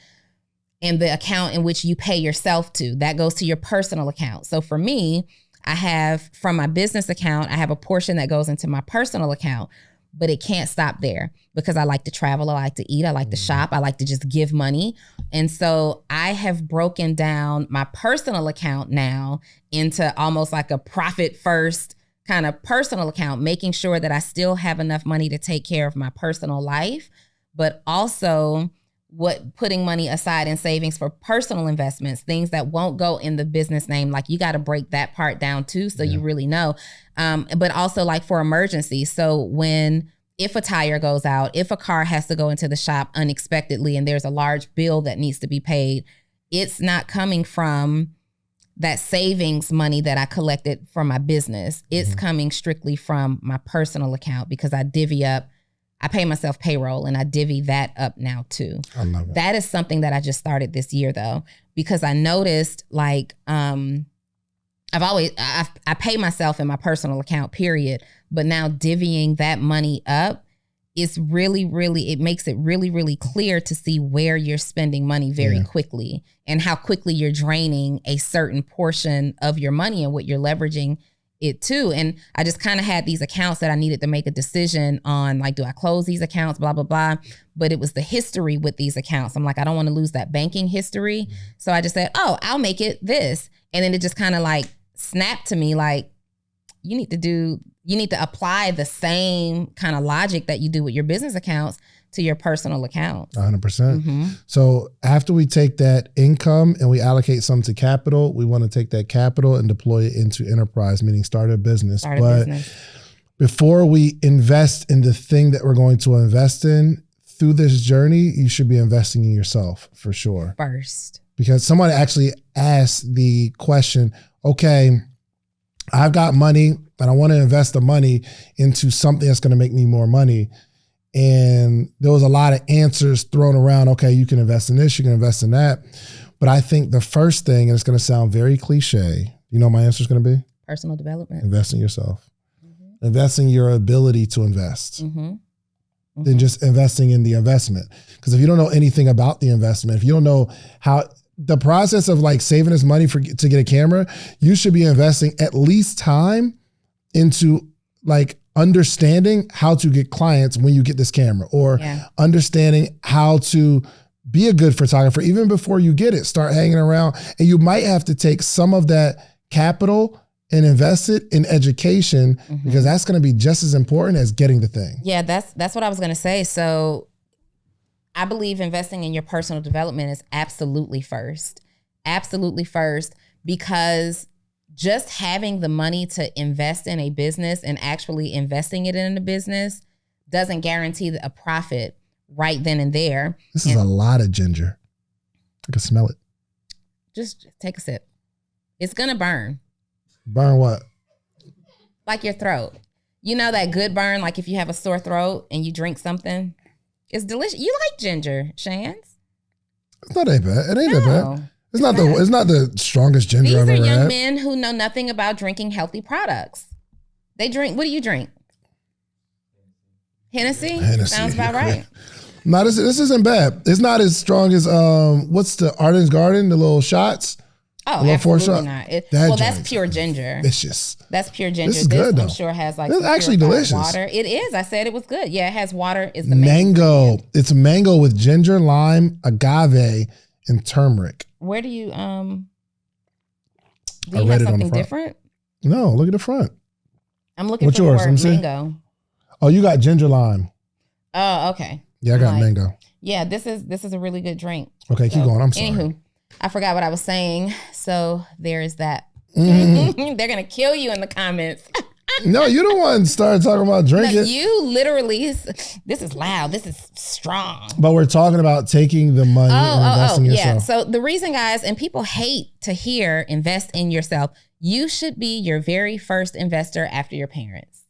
and the account in which you pay yourself to? That goes to your personal account. So for me, I have from my business account, I have a portion that goes into my personal account. But it can't stop there because I like to travel, I like to eat, I like to shop, I like to just give money. And so I have broken down my personal account now into almost like a profit first kind of personal account, making sure that I still have enough money to take care of my personal life, but also putting money aside in savings for personal investments, things that won't go in the business name. Like you got to break that part down too, so you really know. But also like for emergencies. So if a tire goes out, if a car has to go into the shop unexpectedly and there's a large bill that needs to be paid, it's not coming from that savings money that I collected from my business. It's coming strictly from my personal account because I pay myself payroll and I divvy that up now too. I love it. That is something that I just started this year though, because I noticed I pay myself in my personal account, period. But now divvying that money up is it makes it really, really clear to see where you're spending money very quickly and how quickly you're draining a certain portion of your money and what you're leveraging it too. And I just kind of had these accounts that I needed to make a decision on, like, do I close these accounts, blah, blah, blah. But it was the history with these accounts. I'm like, I don't want to lose that banking history. So I just said, I'll make it this. And then it just kind of like snapped to me, like, you need to apply the same kind of logic that you do with your business accounts to your personal account. 100%. So after we take that income and we allocate some to capital, we want to take that capital and deploy it into enterprise, meaning start a business. Before we invest in the thing that we're going to invest in, through this journey, you should be investing in yourself for sure. First. Because somebody actually asked the question, okay, I've got money and I want to invest the money into something that's going to make me more money. And there was a lot of answers thrown around. Okay, you can invest in this, you can invest in that. But I think the first thing, and it's going to sound very cliche, you know what my answer is going to be? Personal development. Invest in yourself. Invest in your ability to invest. Than just investing in the investment. Because if you don't know anything about the investment, if you don't know how the process of like saving this money to get a camera, you should be investing at least time into like understanding how to get clients when you get this camera, or understanding how to be a good photographer even before you get it. Start hanging around, and you might have to take some of that capital and invest it in education, because that's going to be just as important as getting the thing. Yeah, that's what I was going to say. So I believe investing in your personal development is absolutely first, because just having the money to invest in a business and actually investing it in a business doesn't guarantee a profit right then and there. This is a lot of ginger. I can smell it. Just take a sip. It's going to burn. Burn what? Like your throat. You know that good burn, like if you have a sore throat and you drink something? It's delicious. You like ginger, Shans? It's not that bad. It ain't that bad. It's not the strongest ginger I've ever had. These are young men who know nothing about drinking healthy products. They drink, what do you drink? Hennessy? Sounds about right. No, this isn't bad. It's not as strong as, what's the Arden's Garden, the little shots? Oh, little absolutely not. That's joint's pure ginger. Delicious. That's pure ginger. This is good, though. I'm sure has like It's actually delicious. water. It is. I said it was good. Yeah, it has water. Is the mango. It's mango with ginger, lime, agave, and turmeric. Where do you I have read it on the something front. different? No, look at the front. I'm looking What's for yours? the word mango. Oh, you got ginger lime. Oh, okay. Yeah, I got mango. Yeah, this is a really good drink. Okay, keep going. I'm sorry. Anywho, I forgot what I was saying. So there is that. They're gonna kill you in the comments. No, you don't want to start talking about drinking. No, you literally. This is loud. This is strong. But we're talking about taking the money and investing in yourself. Yeah. So the reason, guys, and people hate to hear invest in yourself. You should be your very first investor after your parents.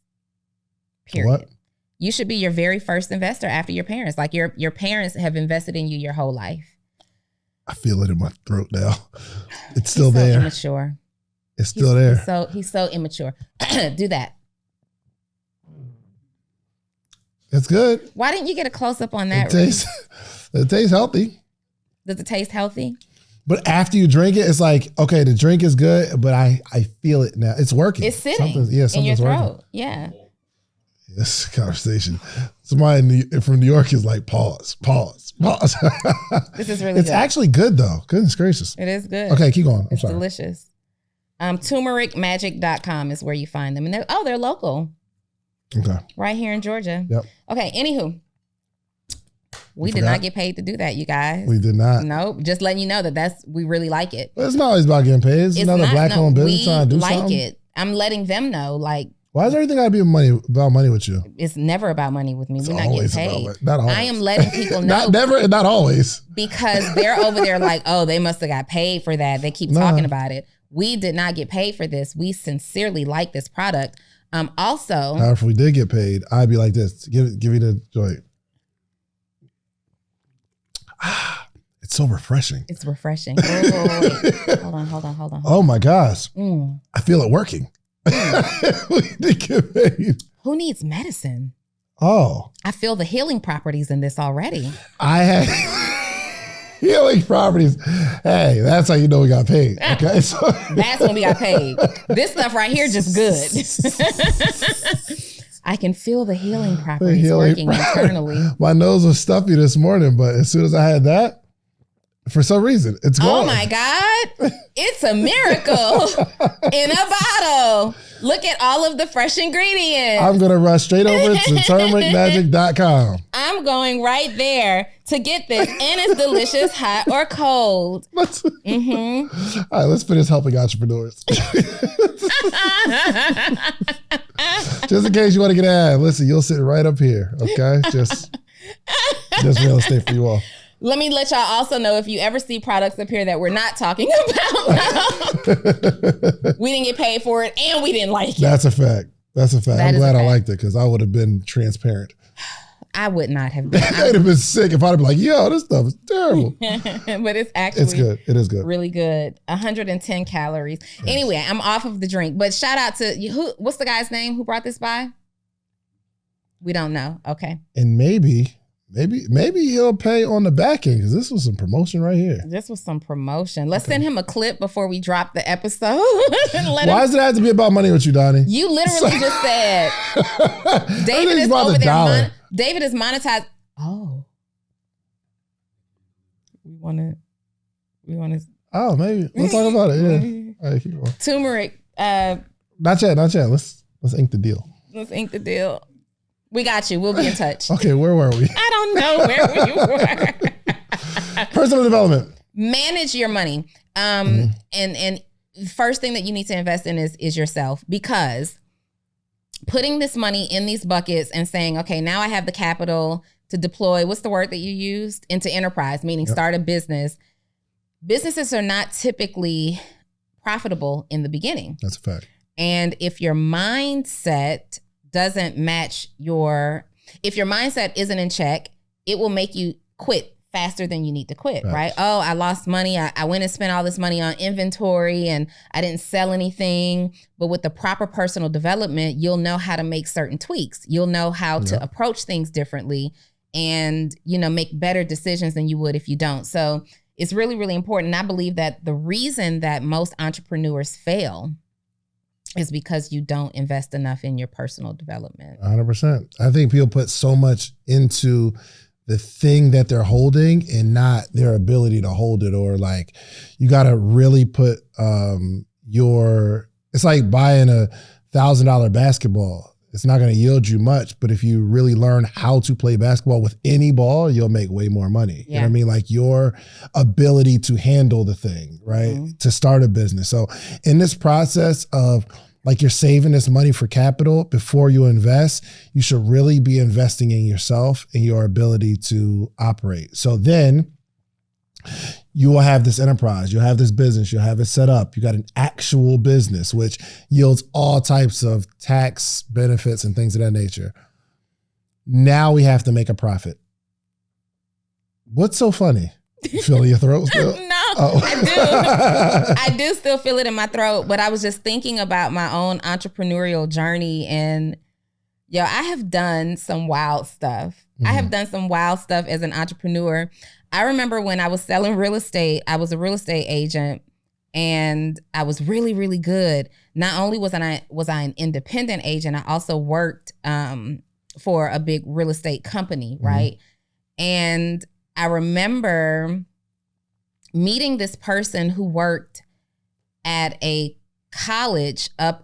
Period. What? You should be your very first investor after your parents. Like your parents have invested in you your whole life. I feel it in my throat now. It's still He's so there. immature. It's still there. He's so immature. Do that. It's good. Why didn't you get a close up on that? It tastes healthy. Does it taste healthy? But after you drink it, it's like, okay, the drink is good, but I feel it now. It's working. It's sitting something's in your throat. working. Yeah. This conversation. Somebody from New York is like, pause. This is really It's good. actually good though. Goodness gracious. It is good. Okay, keep going. It's sorry. delicious. Turmericmagic.com is where you find them. And they're local. Okay. Right here in Georgia. Yep. Okay, anywho. We did not get paid to do that, you guys. We did not. Nope. Just letting you know we really like it. But it's not always about getting paid. It's another black-owned business trying to do something. We like it. I'm letting them know, like. Why is everything got to be about money with you? It's never about money with me. It's We're not getting paid. Not always. I am letting people know. Not never and not always. Because they're over there like, oh, they must have got paid for that. They keep talking about it. We did not get paid for this. We sincerely like this product. Also, however, if we did get paid, I'd be like this. Give me the joint. It's so refreshing. It's refreshing. Wait. Hold on. Oh my gosh. I feel it working. We did get paid. Who needs medicine? Oh. I feel the healing properties in this already. I had healing properties. Hey, that's how you know we got paid. Okay. So that's when we got paid. This stuff right here just good. I can feel the healing properties working internally. My nose was stuffy this morning, but as soon as I had that, for some reason, it's gone. Oh my God. It's a miracle in a bottle. Look at all of the fresh ingredients. I'm going to rush straight over to turmericmagic.com. I'm going right there to get this. And it's delicious, hot or cold. All right, let's finish helping entrepreneurs. Just in case you want to get an ad, listen, you'll sit right up here, okay? Just real estate for you all. Let me let y'all also know if you ever see products up here that we're not talking about. We didn't get paid for it and we didn't like it. That's a fact. I'm glad I liked it because I would have been transparent. I would not have been. I'd have been sick if I'd have been like, yo, this stuff is terrible. But it's actually it's good. It is good. Really good. 110 calories. Yes. Anyway, I'm off of the drink. But shout out to what's the guy's name who brought this by? We don't know. Okay. And maybe he'll pay on the back end because this was some promotion right here. This was some promotion. Let's send him a clip before we drop the episode. Why does it have to be about money with you, Donni? You literally just said David is over there. David is monetized. Oh. We want to. Oh, maybe. We'll talk about it. Yeah. All right, keep going. Turmeric. Not yet. Let's ink the deal. Let's ink the deal. We got you. We'll be in touch. Okay, where were we? I don't know where we were. Personal development. Manage your money. And first thing that you need to invest in is yourself, because putting this money in these buckets and saying, okay, now I have the capital to deploy, what's the word that you used? Into enterprise, meaning start a business. Businesses are not typically profitable in the beginning. That's a fact. And if your mindset doesn't match if your mindset isn't in check, it will make you quit faster than you need to quit, right? Oh, I lost money. I went and spent all this money on inventory and I didn't sell anything. But with the proper personal development, you'll know how to make certain tweaks. You'll know how to approach things differently and, make better decisions than you would if you don't. So it's really, really important. And I believe that the reason that most entrepreneurs fail is because you don't invest enough in your personal development. 100%. I think people put so much into the thing that they're holding and not their ability to hold it, or like you got to really put it's like buying a $1,000 basketball. It's not going to yield you much, but if you really learn how to play basketball with any ball, you'll make way more money. You know what I mean? Like your ability to handle the thing, right? Mm-hmm. To start a business. So in this process of like you're saving this money for capital before you invest, you should really be investing in yourself and your ability to operate. So then you will have this enterprise, you'll have this business, you'll have it set up. You got an actual business, which yields all types of tax benefits and things of that nature. Now we have to make a profit. What's so funny? You feeling your throat still? No, I do still feel it in my throat, but I was just thinking about my own entrepreneurial journey, and I have done some wild stuff. Mm-hmm. I have done some wild stuff as an entrepreneur. I remember when I was selling real estate, I was a real estate agent, and I was really, really good. Not only was I an independent agent, I also worked for a big real estate company, right? Mm-hmm. And I remember meeting this person who worked at a college up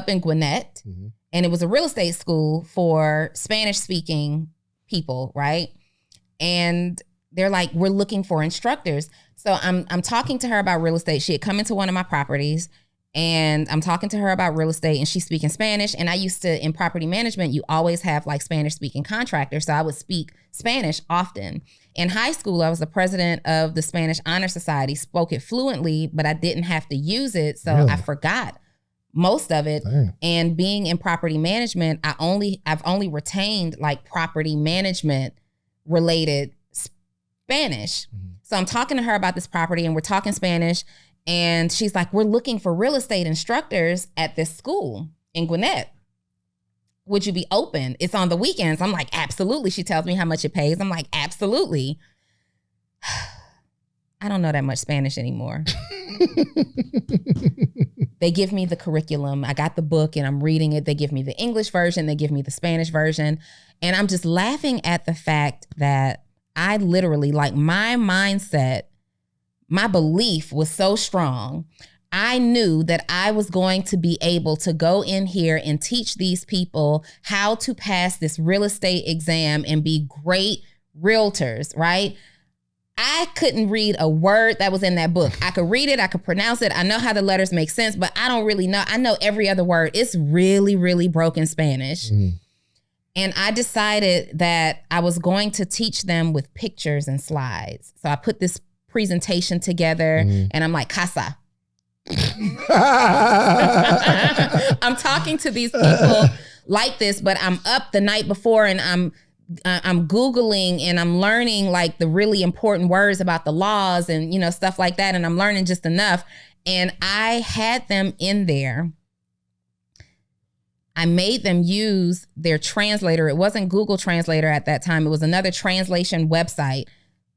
in Gwinnett, mm-hmm. and it was a real estate school for Spanish speaking people, right? And they're like, we're looking for instructors. So I'm talking to her about real estate. She had come into one of my properties, and I'm talking to her about real estate, and she's speaking Spanish. And I used to, in property management, you always have like Spanish speaking contractors. So I would speak Spanish often. In high school, I was the president of the Spanish Honor Society, spoke it fluently, but I didn't have to use it. So really? I forgot most of it. Dang. And being in property management, I've only retained like property management related Spanish. Mm-hmm. So I'm talking to her about this property, and we're talking Spanish, and she's like, we're looking for real estate instructors at this school in Gwinnett. Would you be open? It's on the weekends. I'm like, absolutely. She tells me how much it pays. I'm like, absolutely. I don't know that much Spanish anymore. They give me the curriculum. I got the book and I'm reading it. They give me the English version. They give me the Spanish version. And I'm just laughing at the fact that I literally, like, my mindset, my belief was so strong. I knew that I was going to be able to go in here and teach these people how to pass this real estate exam and be great realtors, right? I couldn't read a word that was in that book. I could read it, I could pronounce it, I know how the letters make sense, but I don't really know. I know every other word. It's really, really broken Spanish. Mm. And I decided that I was going to teach them with pictures and slides. So I put this presentation together, and I'm like, casa. I'm talking to these people like this, but I'm up the night before and I'm Googling and I'm learning like the really important words about the laws and, you know, stuff like that. And I'm learning just enough. And I had them in there. I made them use their translator. It wasn't Google Translator at that time. It was another translation website.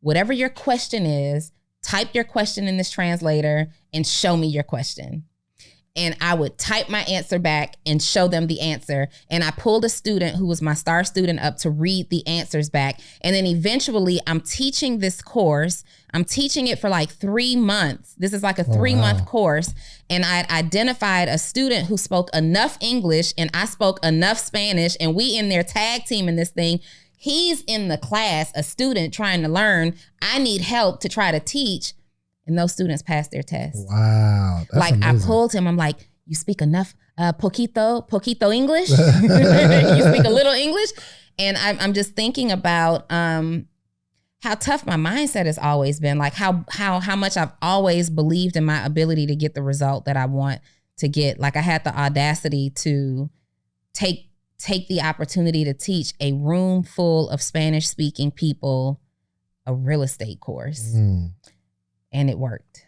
Whatever your question is, type your question in this translator and show me your question. And I would type my answer back and show them the answer. And I pulled a student who was my star student up to read the answers back. And then eventually I'm teaching this course. I'm teaching it for like 3 months. This is like a 3-month course. And I identified a student who spoke enough English and I spoke enough Spanish, and we in there tag teaming this thing. He's in the class, a student trying to learn. I need help to try to teach. And those students passed their test. Wow. That's like amazing. I pulled him. I'm like, you speak enough poquito English? You speak a little English? And I'm just thinking about how tough my mindset has always been. Like how much I've always believed in my ability to get the result that I want to get. Like I had the audacity to take the opportunity to teach a room full of Spanish speaking people a real estate course. Mm. And it worked.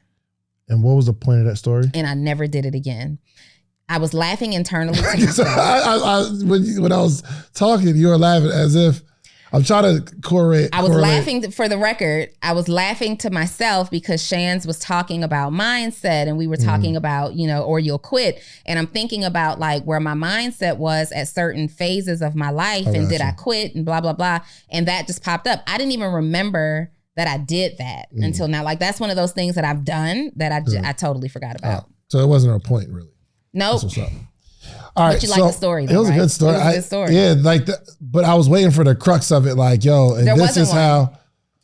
And what was the point of that story? And I never did it again. I was laughing internally to myself. When I was talking, you were laughing as if I'm trying to correlate. I was laughing, for the record, I was laughing to myself because Shan's was talking about mindset and we were talking about, or you'll quit. And I'm thinking about like where my mindset was at certain phases of my life and did I quit and blah, blah, blah. And that just popped up. I didn't even remember that I did that until now. Like that's one of those things that I've done that I totally forgot about. So it wasn't a point really. Nope. All right, but you like the story though, it was right? a good story. It was a good story. Yeah, but I was waiting for the crux of it. Like, yo, and this is how.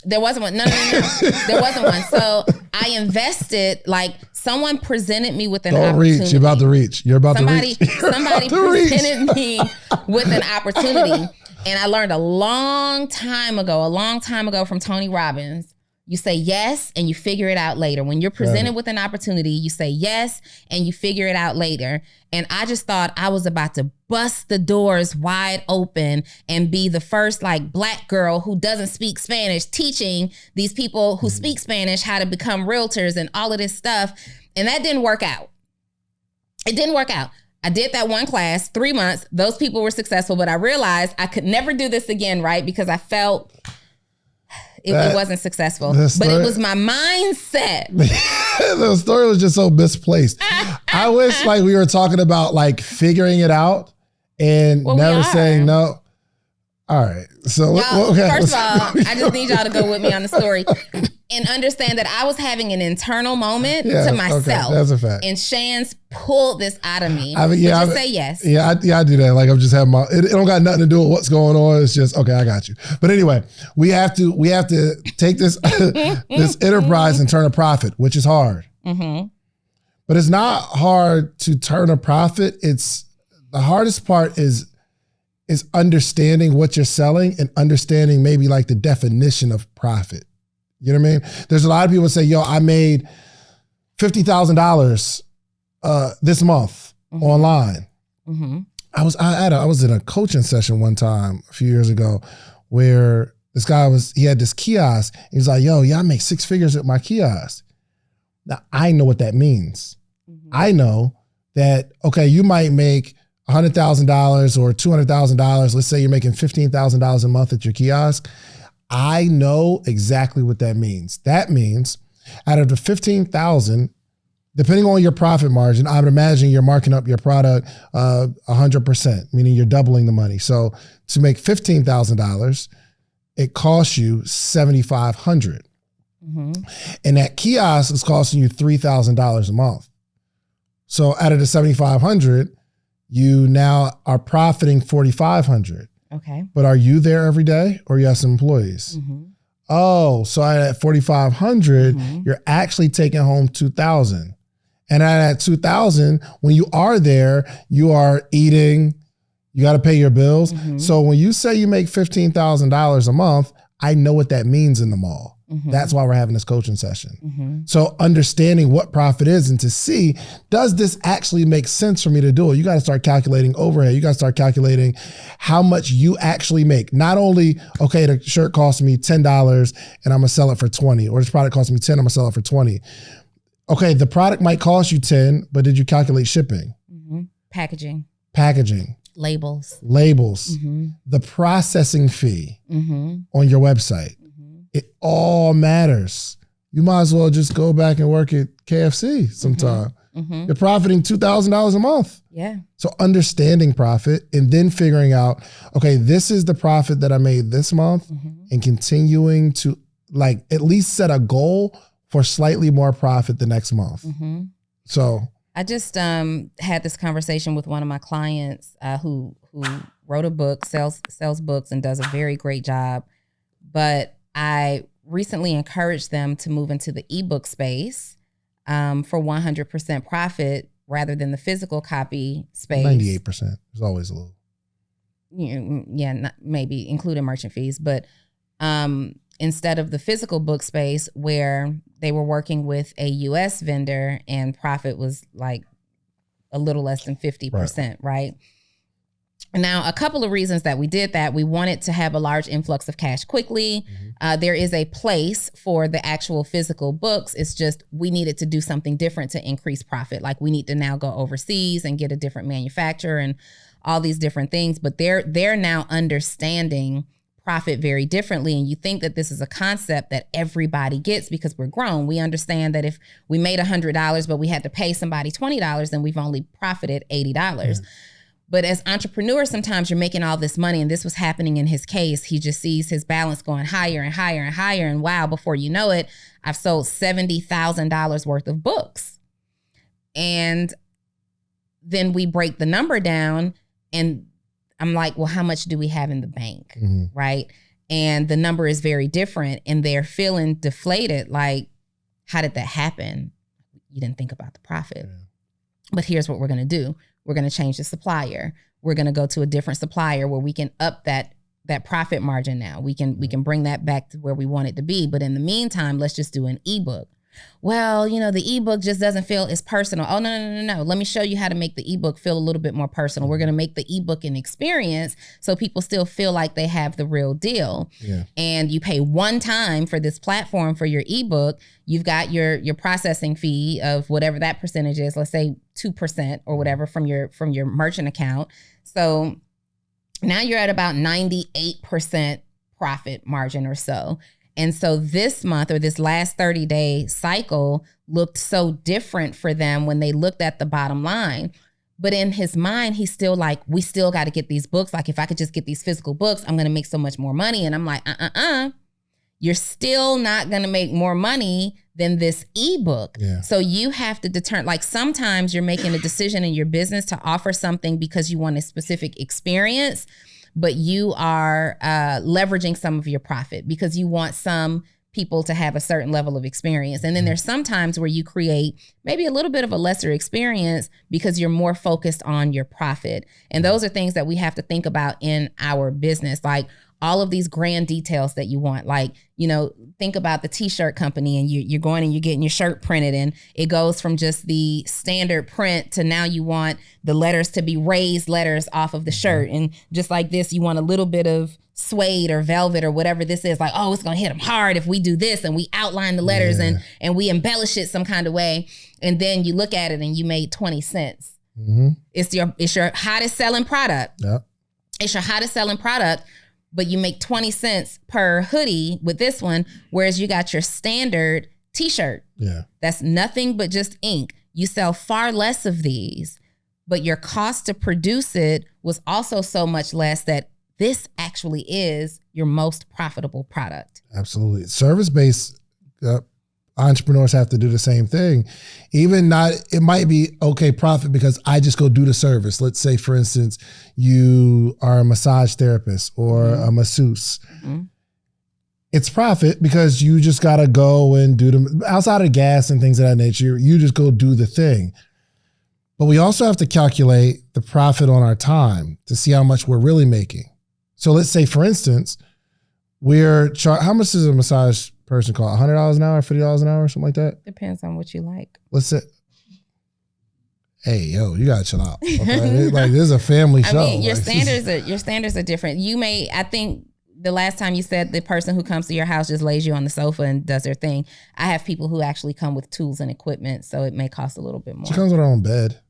There wasn't one. No. There wasn't one. So I invested, like someone presented me with an opportunity. Reach. You're about to reach. You're about to reach. Somebody presented me with an opportunity. And I learned a long time ago from Tony Robbins. You say yes and you figure it out later. When you're presented with an opportunity, you say yes and you figure it out later. And I just thought I was about to bust the doors wide open and be the first like Black girl who doesn't speak Spanish teaching these people who speak Spanish how to become realtors and all of this stuff. And that didn't work out. It didn't work out. I did that one class, 3 months. Those people were successful, but I realized I could never do this again, right? Because I felt it wasn't successful, but it was my mindset. The story was just so misplaced. I wish like we were talking about like figuring it out and never saying no. All right. So okay. First of all, I just need y'all to go with me on the story and understand that I was having an internal moment to myself. Okay. That's a fact. And Shan's pulled this out of me. Say yes. Yeah, I do that. Like I'm just having it don't got nothing to do with what's going on. It's just, okay, I got you. But anyway, we have to take this this enterprise and turn a profit, which is hard. Mm-hmm. But it's not hard to turn a profit. It's the hardest part is understanding what you're selling and understanding maybe like the definition of profit. You know what I mean? There's a lot of people say, yo, I made $50,000 this month online. Mm-hmm. I was in a coaching session one time a few years ago where this guy he had this kiosk. He was like, yo, I make 6 figures at my kiosk. Now I know what that means. Mm-hmm. I know that, okay, you might make $100,000 or $200,000. Let's say you're making $15,000 a month at your kiosk. I know exactly what that means. That means out of the $15,000, depending on your profit margin, I would imagine you're marking up your product 100%, meaning you're doubling the money. So to make $15,000, it costs you $7,500. Mm-hmm. And that kiosk is costing you $3,000 a month. So out of the $7,500, you now are profiting $4,500. Okay. But are you there every day or you have some employees? Mm-hmm. Oh, so at $4,500, you're actually taking home $2,000. And at $2,000, when you are there, you are eating, you got to pay your bills. Mm-hmm. So when you say you make $15,000 a month, I know what that means in the mall. Mm-hmm. That's why we're having this coaching session. Mm-hmm. So understanding what profit is and to see, does this actually make sense for me to do it? You got to start calculating overhead. You got to start calculating how much you actually make. Not only, okay, the shirt cost me $10 and I'm going to sell it for 20, or this product cost me 10, I'm going to sell it for 20. Okay, the product might cost you 10, but did you calculate shipping? Mm-hmm. Packaging. Labels. Mm-hmm. The processing fee on your website. It all matters. You might as well just go back and work at KFC sometime. Mm-hmm. You're profiting $2,000 a month. Yeah. So understanding profit and then figuring out, okay, this is the profit that I made this month and continuing to like at least set a goal for slightly more profit the next month. Mm-hmm. So I just had this conversation with one of my clients who wrote a book, sells books and does a very great job. But I recently encouraged them to move into the ebook space for 100% profit rather than the physical copy space. 98%. There's always a little. Maybe including merchant fees. But instead of the physical book space where they were working with a US vendor and profit was like a little less than 50%, right? Now, a couple of reasons that we did that. We wanted to have a large influx of cash quickly. Mm-hmm. There is a place for the actual physical books. It's just we needed to do something different to increase profit. Like we need to now go overseas and get a different manufacturer and all these different things. But they're now understanding profit very differently. And you think that this is a concept that everybody gets because we're grown. We understand that if we made $100, but we had to pay somebody $20, then we've only profited $80. Yeah. But as entrepreneurs, sometimes you're making all this money, and this was happening in his case. He just sees his balance going higher and higher and higher. And wow, before you know it, I've sold $70,000 worth of books. And then we break the number down, and I'm like, well, how much do we have in the bank, right? And the number is very different, and they're feeling deflated. Like, how did that happen? You didn't think about the profit. Yeah. But here's what we're going to do. We're going to change the supplier. We're going to go to a different supplier where we can up that profit margin now. We can bring that back to where we want it to be. But in the meantime, let's just do an ebook. Well, the ebook just doesn't feel as personal. Oh, no. Let me show you how to make the ebook feel a little bit more personal. We're going to make the ebook an experience so people still feel like they have the real deal. Yeah. And you pay one time for this platform for your ebook. You've got your processing fee of whatever that percentage is, let's say 2% or whatever from your merchant account. So now you're at about 98% profit margin or so. And so this month, or this last 30-day cycle, looked so different for them when they looked at the bottom line. But in his mind, he's still like, we still got to get these books. Like, if I could just get these physical books, I'm going to make so much more money. And I'm like, you're still not going to make more money than this ebook. Yeah. So you have to determine, like, sometimes you're making a decision in your business to offer something because you want a specific experience, but you are leveraging some of your profit because you want some people to have a certain level of experience. And then there's some times where you create maybe a little bit of a lesser experience because you're more focused on your profit. And those are things that we have to think about in our business. Like, all of these grand details that you want, like, think about the t-shirt company, and you're going and you're getting your shirt printed, and it goes from just the standard print to now you want the letters to be raised letters off of the shirt. And just like this, you want a little bit of suede or velvet or whatever this is, like, oh, it's going to hit them hard if we do this, and we outline the letters and we embellish it some kind of way. And then you look at it and you made 20 cents. Mm-hmm. It's your hottest selling product. Yep. It's your hottest selling product. But you make 20 cents per hoodie with this one, whereas you got your standard t-shirt. Yeah. That's nothing but just ink. You sell far less of these, but your cost to produce it was also so much less that this actually is your most profitable product. Absolutely. Service-based entrepreneurs have to do the same thing. It might be okay profit because I just go do the service. Let's say, for instance, you are a massage therapist or a masseuse. Mm-hmm. It's profit because you just got to go and do them outside of gas and things of that nature. You just go do the thing. But we also have to calculate the profit on our time to see how much we're really making. So let's say, for instance, how much does a massage person call? $100 an hour, $50 an hour, something like that? Depends on what you like. Let's say, hey, yo, you gotta chill out. Okay? Like, this is a family show. I mean, your standards are different. I think the last time you said the person who comes to your house just lays you on the sofa and does their thing. I have people who actually come with tools and equipment, so it may cost a little bit more. She comes with her own bed.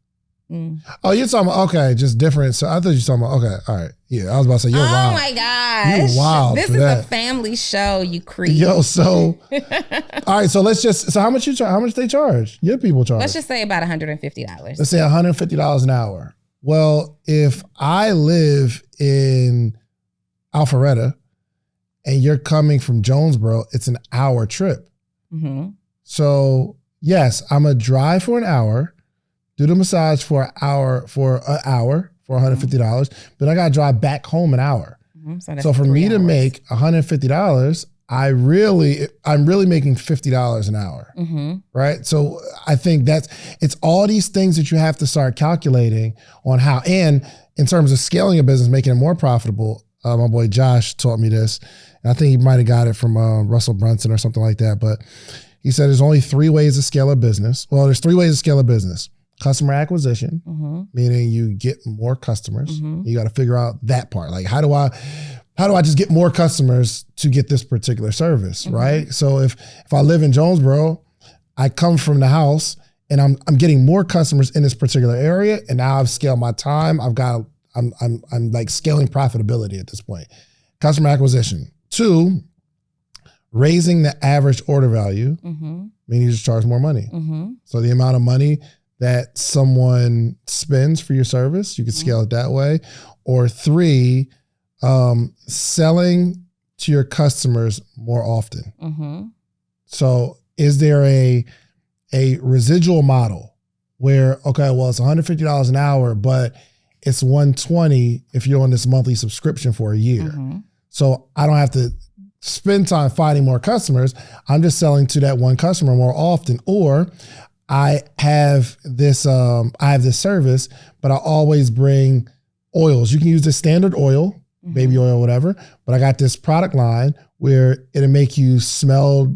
Oh, you're talking about, okay, just different. So I thought you were talking about, okay, all right. Yeah, I was about to say, you're wild. Oh my gosh. You're wild. This is a family show, you creep. Yo, so, all right, so how much they charge? Your people charge? Let's just say about $150. Let's say $150 an hour. Well, if I live in Alpharetta and you're coming from Jonesboro, it's an hour trip. Mm-hmm. So yes, I'm going to drive for an hour, do the massage for $150, but I got to drive back home an hour. Mm-hmm. So for me to make $150, I'm really making $50 an hour, right? So I think it's all these things that you have to start calculating on how, and in terms of scaling a business, making it more profitable. My boy Josh taught me this, and I think he might have got it from Russell Brunson or something like that, but he said there's only 3 ways to scale a business. Well, there's 3 ways to scale a business. Customer acquisition, meaning you get more customers. You got to figure out that part. Like, how do I just get more customers to get this particular service, right? So if I live in Jonesboro, I come from the house and I'm getting more customers in this particular area, and now I've scaled my time. I'm like scaling profitability at this point. customer acquisition. 2, raising the average order value, Mm-hmm. meaning you just charge more money. Mm-hmm. So the amount of money that someone spends for your service, you can scale it that way. Or 3, selling to your customers more often. Mm-hmm. So is there a residual model where, okay, well, it's $150 an hour, but it's $120 if you're on this monthly subscription for a year. Mm-hmm. So I don't have to spend time finding more customers. I'm just selling to that one customer more often. Or I have this service, but I always bring oils. You can use the standard oil, baby oil, whatever, but I got this product line where it'll make you smell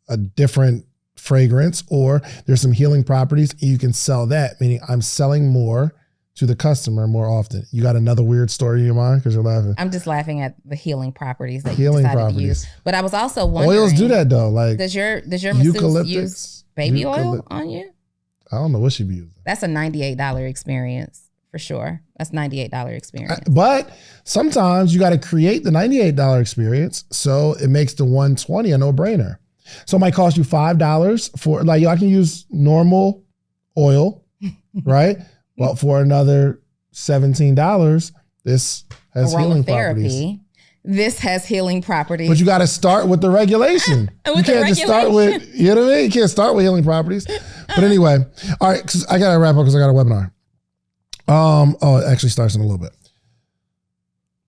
a different fragrance, or there's some healing properties, and you can sell that, meaning I'm selling more to the customer more often. You got another weird story in your mind because you're laughing? I'm just laughing at the healing properties that Healing you decided properties. to use. But I was also wondering, Oils do that though. Like, does your masseuse use baby oil eucalyptus. on you? I don't know what she be using. That's a $98 experience for sure. That's $98 experience. But sometimes you got to create the $98 experience, so it makes the $120 a no-brainer. So it might cost you $5 for, like, I can use normal oil, right? But for another $17, this has healing properties. This has healing properties. But you got to start with the regulation. With you the can't just start with, you know what I mean? You can't start with healing properties. But anyway, all right, 'cause I got to wrap up because I got a webinar. It actually starts in a little bit.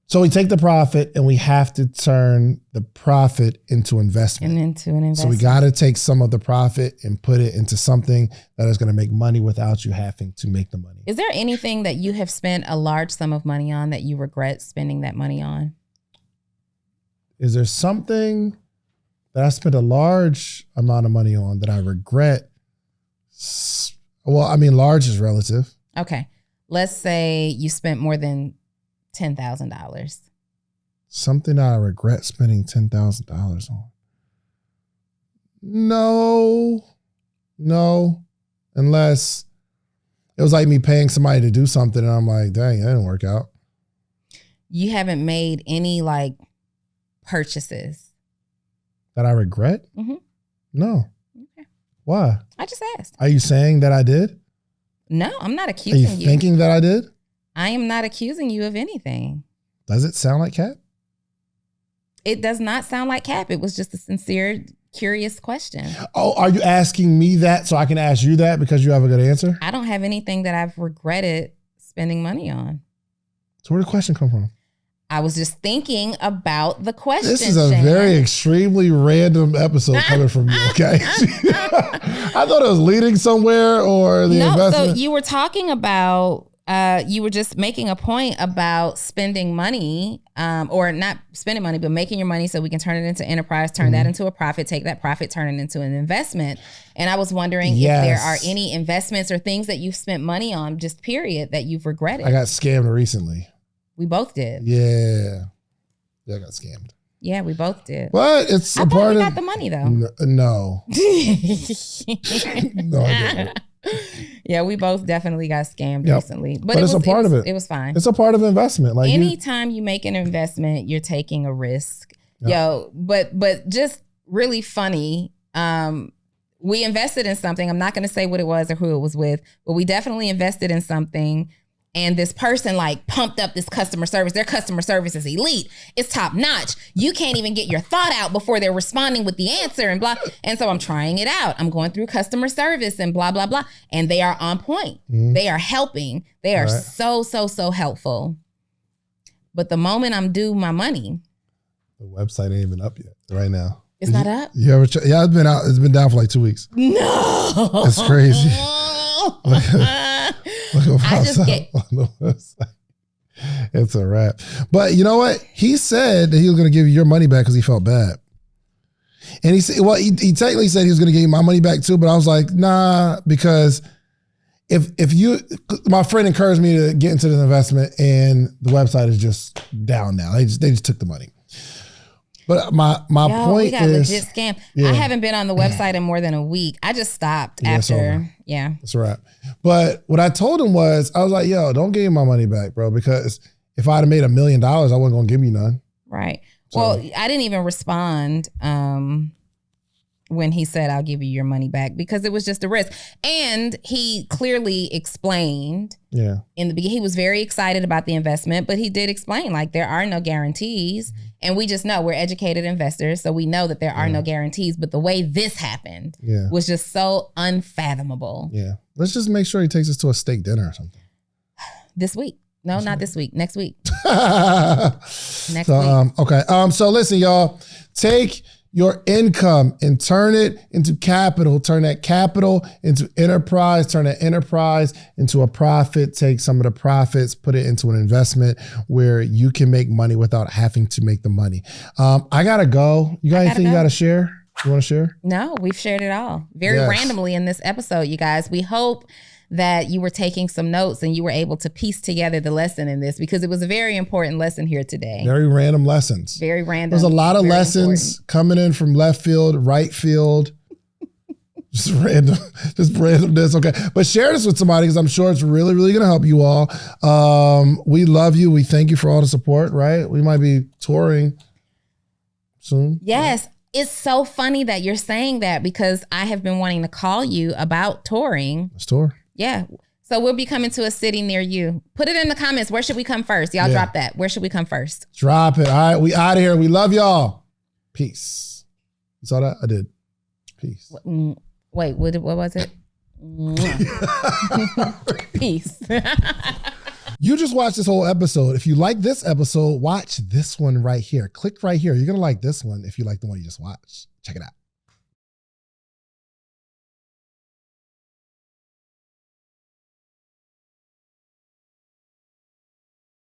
So we take the profit and we have to turn the profit into investment. And into an investment. So we got to take some of the profit and put it into something that is going to make money without you having to make the money. Is there anything that you have spent a large sum of money on that you regret spending that money on? Is there something that I spent a large amount of money on that I regret? Well, I mean, large is relative. Okay. Let's say you spent more than $10,000. Something I regret spending $10,000 on. No, unless it was like me paying somebody to do something and I'm like, dang, that didn't work out. You haven't made any like purchases That I regret? Mhm. No. Okay. Why? I just asked. Are you saying that I did? No, I'm not Are accusing you you. thinking that I did? I am not accusing you of anything. Does it sound like Kat? It does not sound like cap. It was just a sincere, curious question. Oh, are you asking me that so I can ask you that because you have a good answer? I don't have anything that I've regretted spending money on. So where did the question come from? I was just thinking about the question. This is a Shannon. very extremely random episode coming from you, okay? I thought it was leading somewhere or the No, investment. so you were talking about, you were just making a point about spending money, or not spending money, but making your money so we can turn it into enterprise, turn that into a profit, take that profit, turn it into an investment. And I was wondering if there are any investments or things that you've spent money on, just period, that you've regretted. I got scammed recently. We both did. Yeah, I got scammed. Yeah, we both did. But it's I a thought part we of got the money though. No, no, I didn't. Yeah, we both definitely got scammed Yep. recently. But it's a part of it. It was fine. It's a part of investment. Like Anytime you make an investment, you're taking a risk. Yep. Yo, but just really funny. We invested in something. I'm not going to say what it was or who it was with, but we definitely invested in something. And this person like pumped up this customer service. Their customer service is elite. It's top notch. You can't even get your thought out before they're responding with the answer and blah. And so I'm trying it out. I'm going through customer service and blah, blah, blah. And they are on point. They are helping. They are so helpful. But the moment I'm due my money. the website ain't even up yet right now. It's not up? You ever check? Yeah, it's been out. It's been down for like 2 weeks. No. It's crazy. I just get on the website. It's a wrap. But you know what? He said that he was going to give you your money back because he felt bad. And he said, well, he technically said he was going to give you my money back too, but I was like, nah, because if you, my friend encouraged me to get into this investment and the website is just down now. They just took the money. But my point we got is, legit scam. Yeah. I haven't been on the website in more than a week. I just stopped after. Yeah. That's right. But what I told him was, I was like, yo, don't give me my money back, bro, because if I'd have made $1 million, I wasn't going to give you none. Right. So- Well, I didn't even respond when he said, I'll give you your money back, because it was just a risk. And he clearly explained Yeah. in the beginning, he was very excited about the investment, but he did explain, like, there are no guarantees. And we just know we're educated investors, so we know that there are no guarantees. But the way this happened was just so unfathomable. Yeah. Let's just make sure he takes us to a steak dinner or something. This week. No, not this week. Next week. Next week. Okay. So listen, y'all. Take your income and turn it into capital. Turn that capital into enterprise. Turn that enterprise into a profit. Take some of the profits, put it into an investment where you can make money without having to make the money. I gotta go. You got anything you gotta share? You want to share? No, we've shared it all very randomly in this episode, you guys. We hope that you were taking some notes and you were able to piece together the lesson in this, because it was a very important lesson here today. Very random lessons. Very random. There's a lot of lessons important. coming in from left field, right field. Just random, just randomness. Okay. But share this with somebody, because I'm sure it's really, really going to help you all. We love you. We thank you for all the support, right? We might be touring soon. Yes. It's so funny that you're saying that, because I have been wanting to call you about touring. Let's tour. Yeah. So we'll be coming to a city near you. Put it in the comments. Where should we come first? Y'all drop that. Where should we come first? Drop it. All right. We out of here. We love y'all. Peace. You saw that? I did. Peace. Wait, what was it? Peace. You just watched this whole episode. If you like this episode, watch this one right here. Click right here. You're going to like this one if you like the one you just watched. Check it out.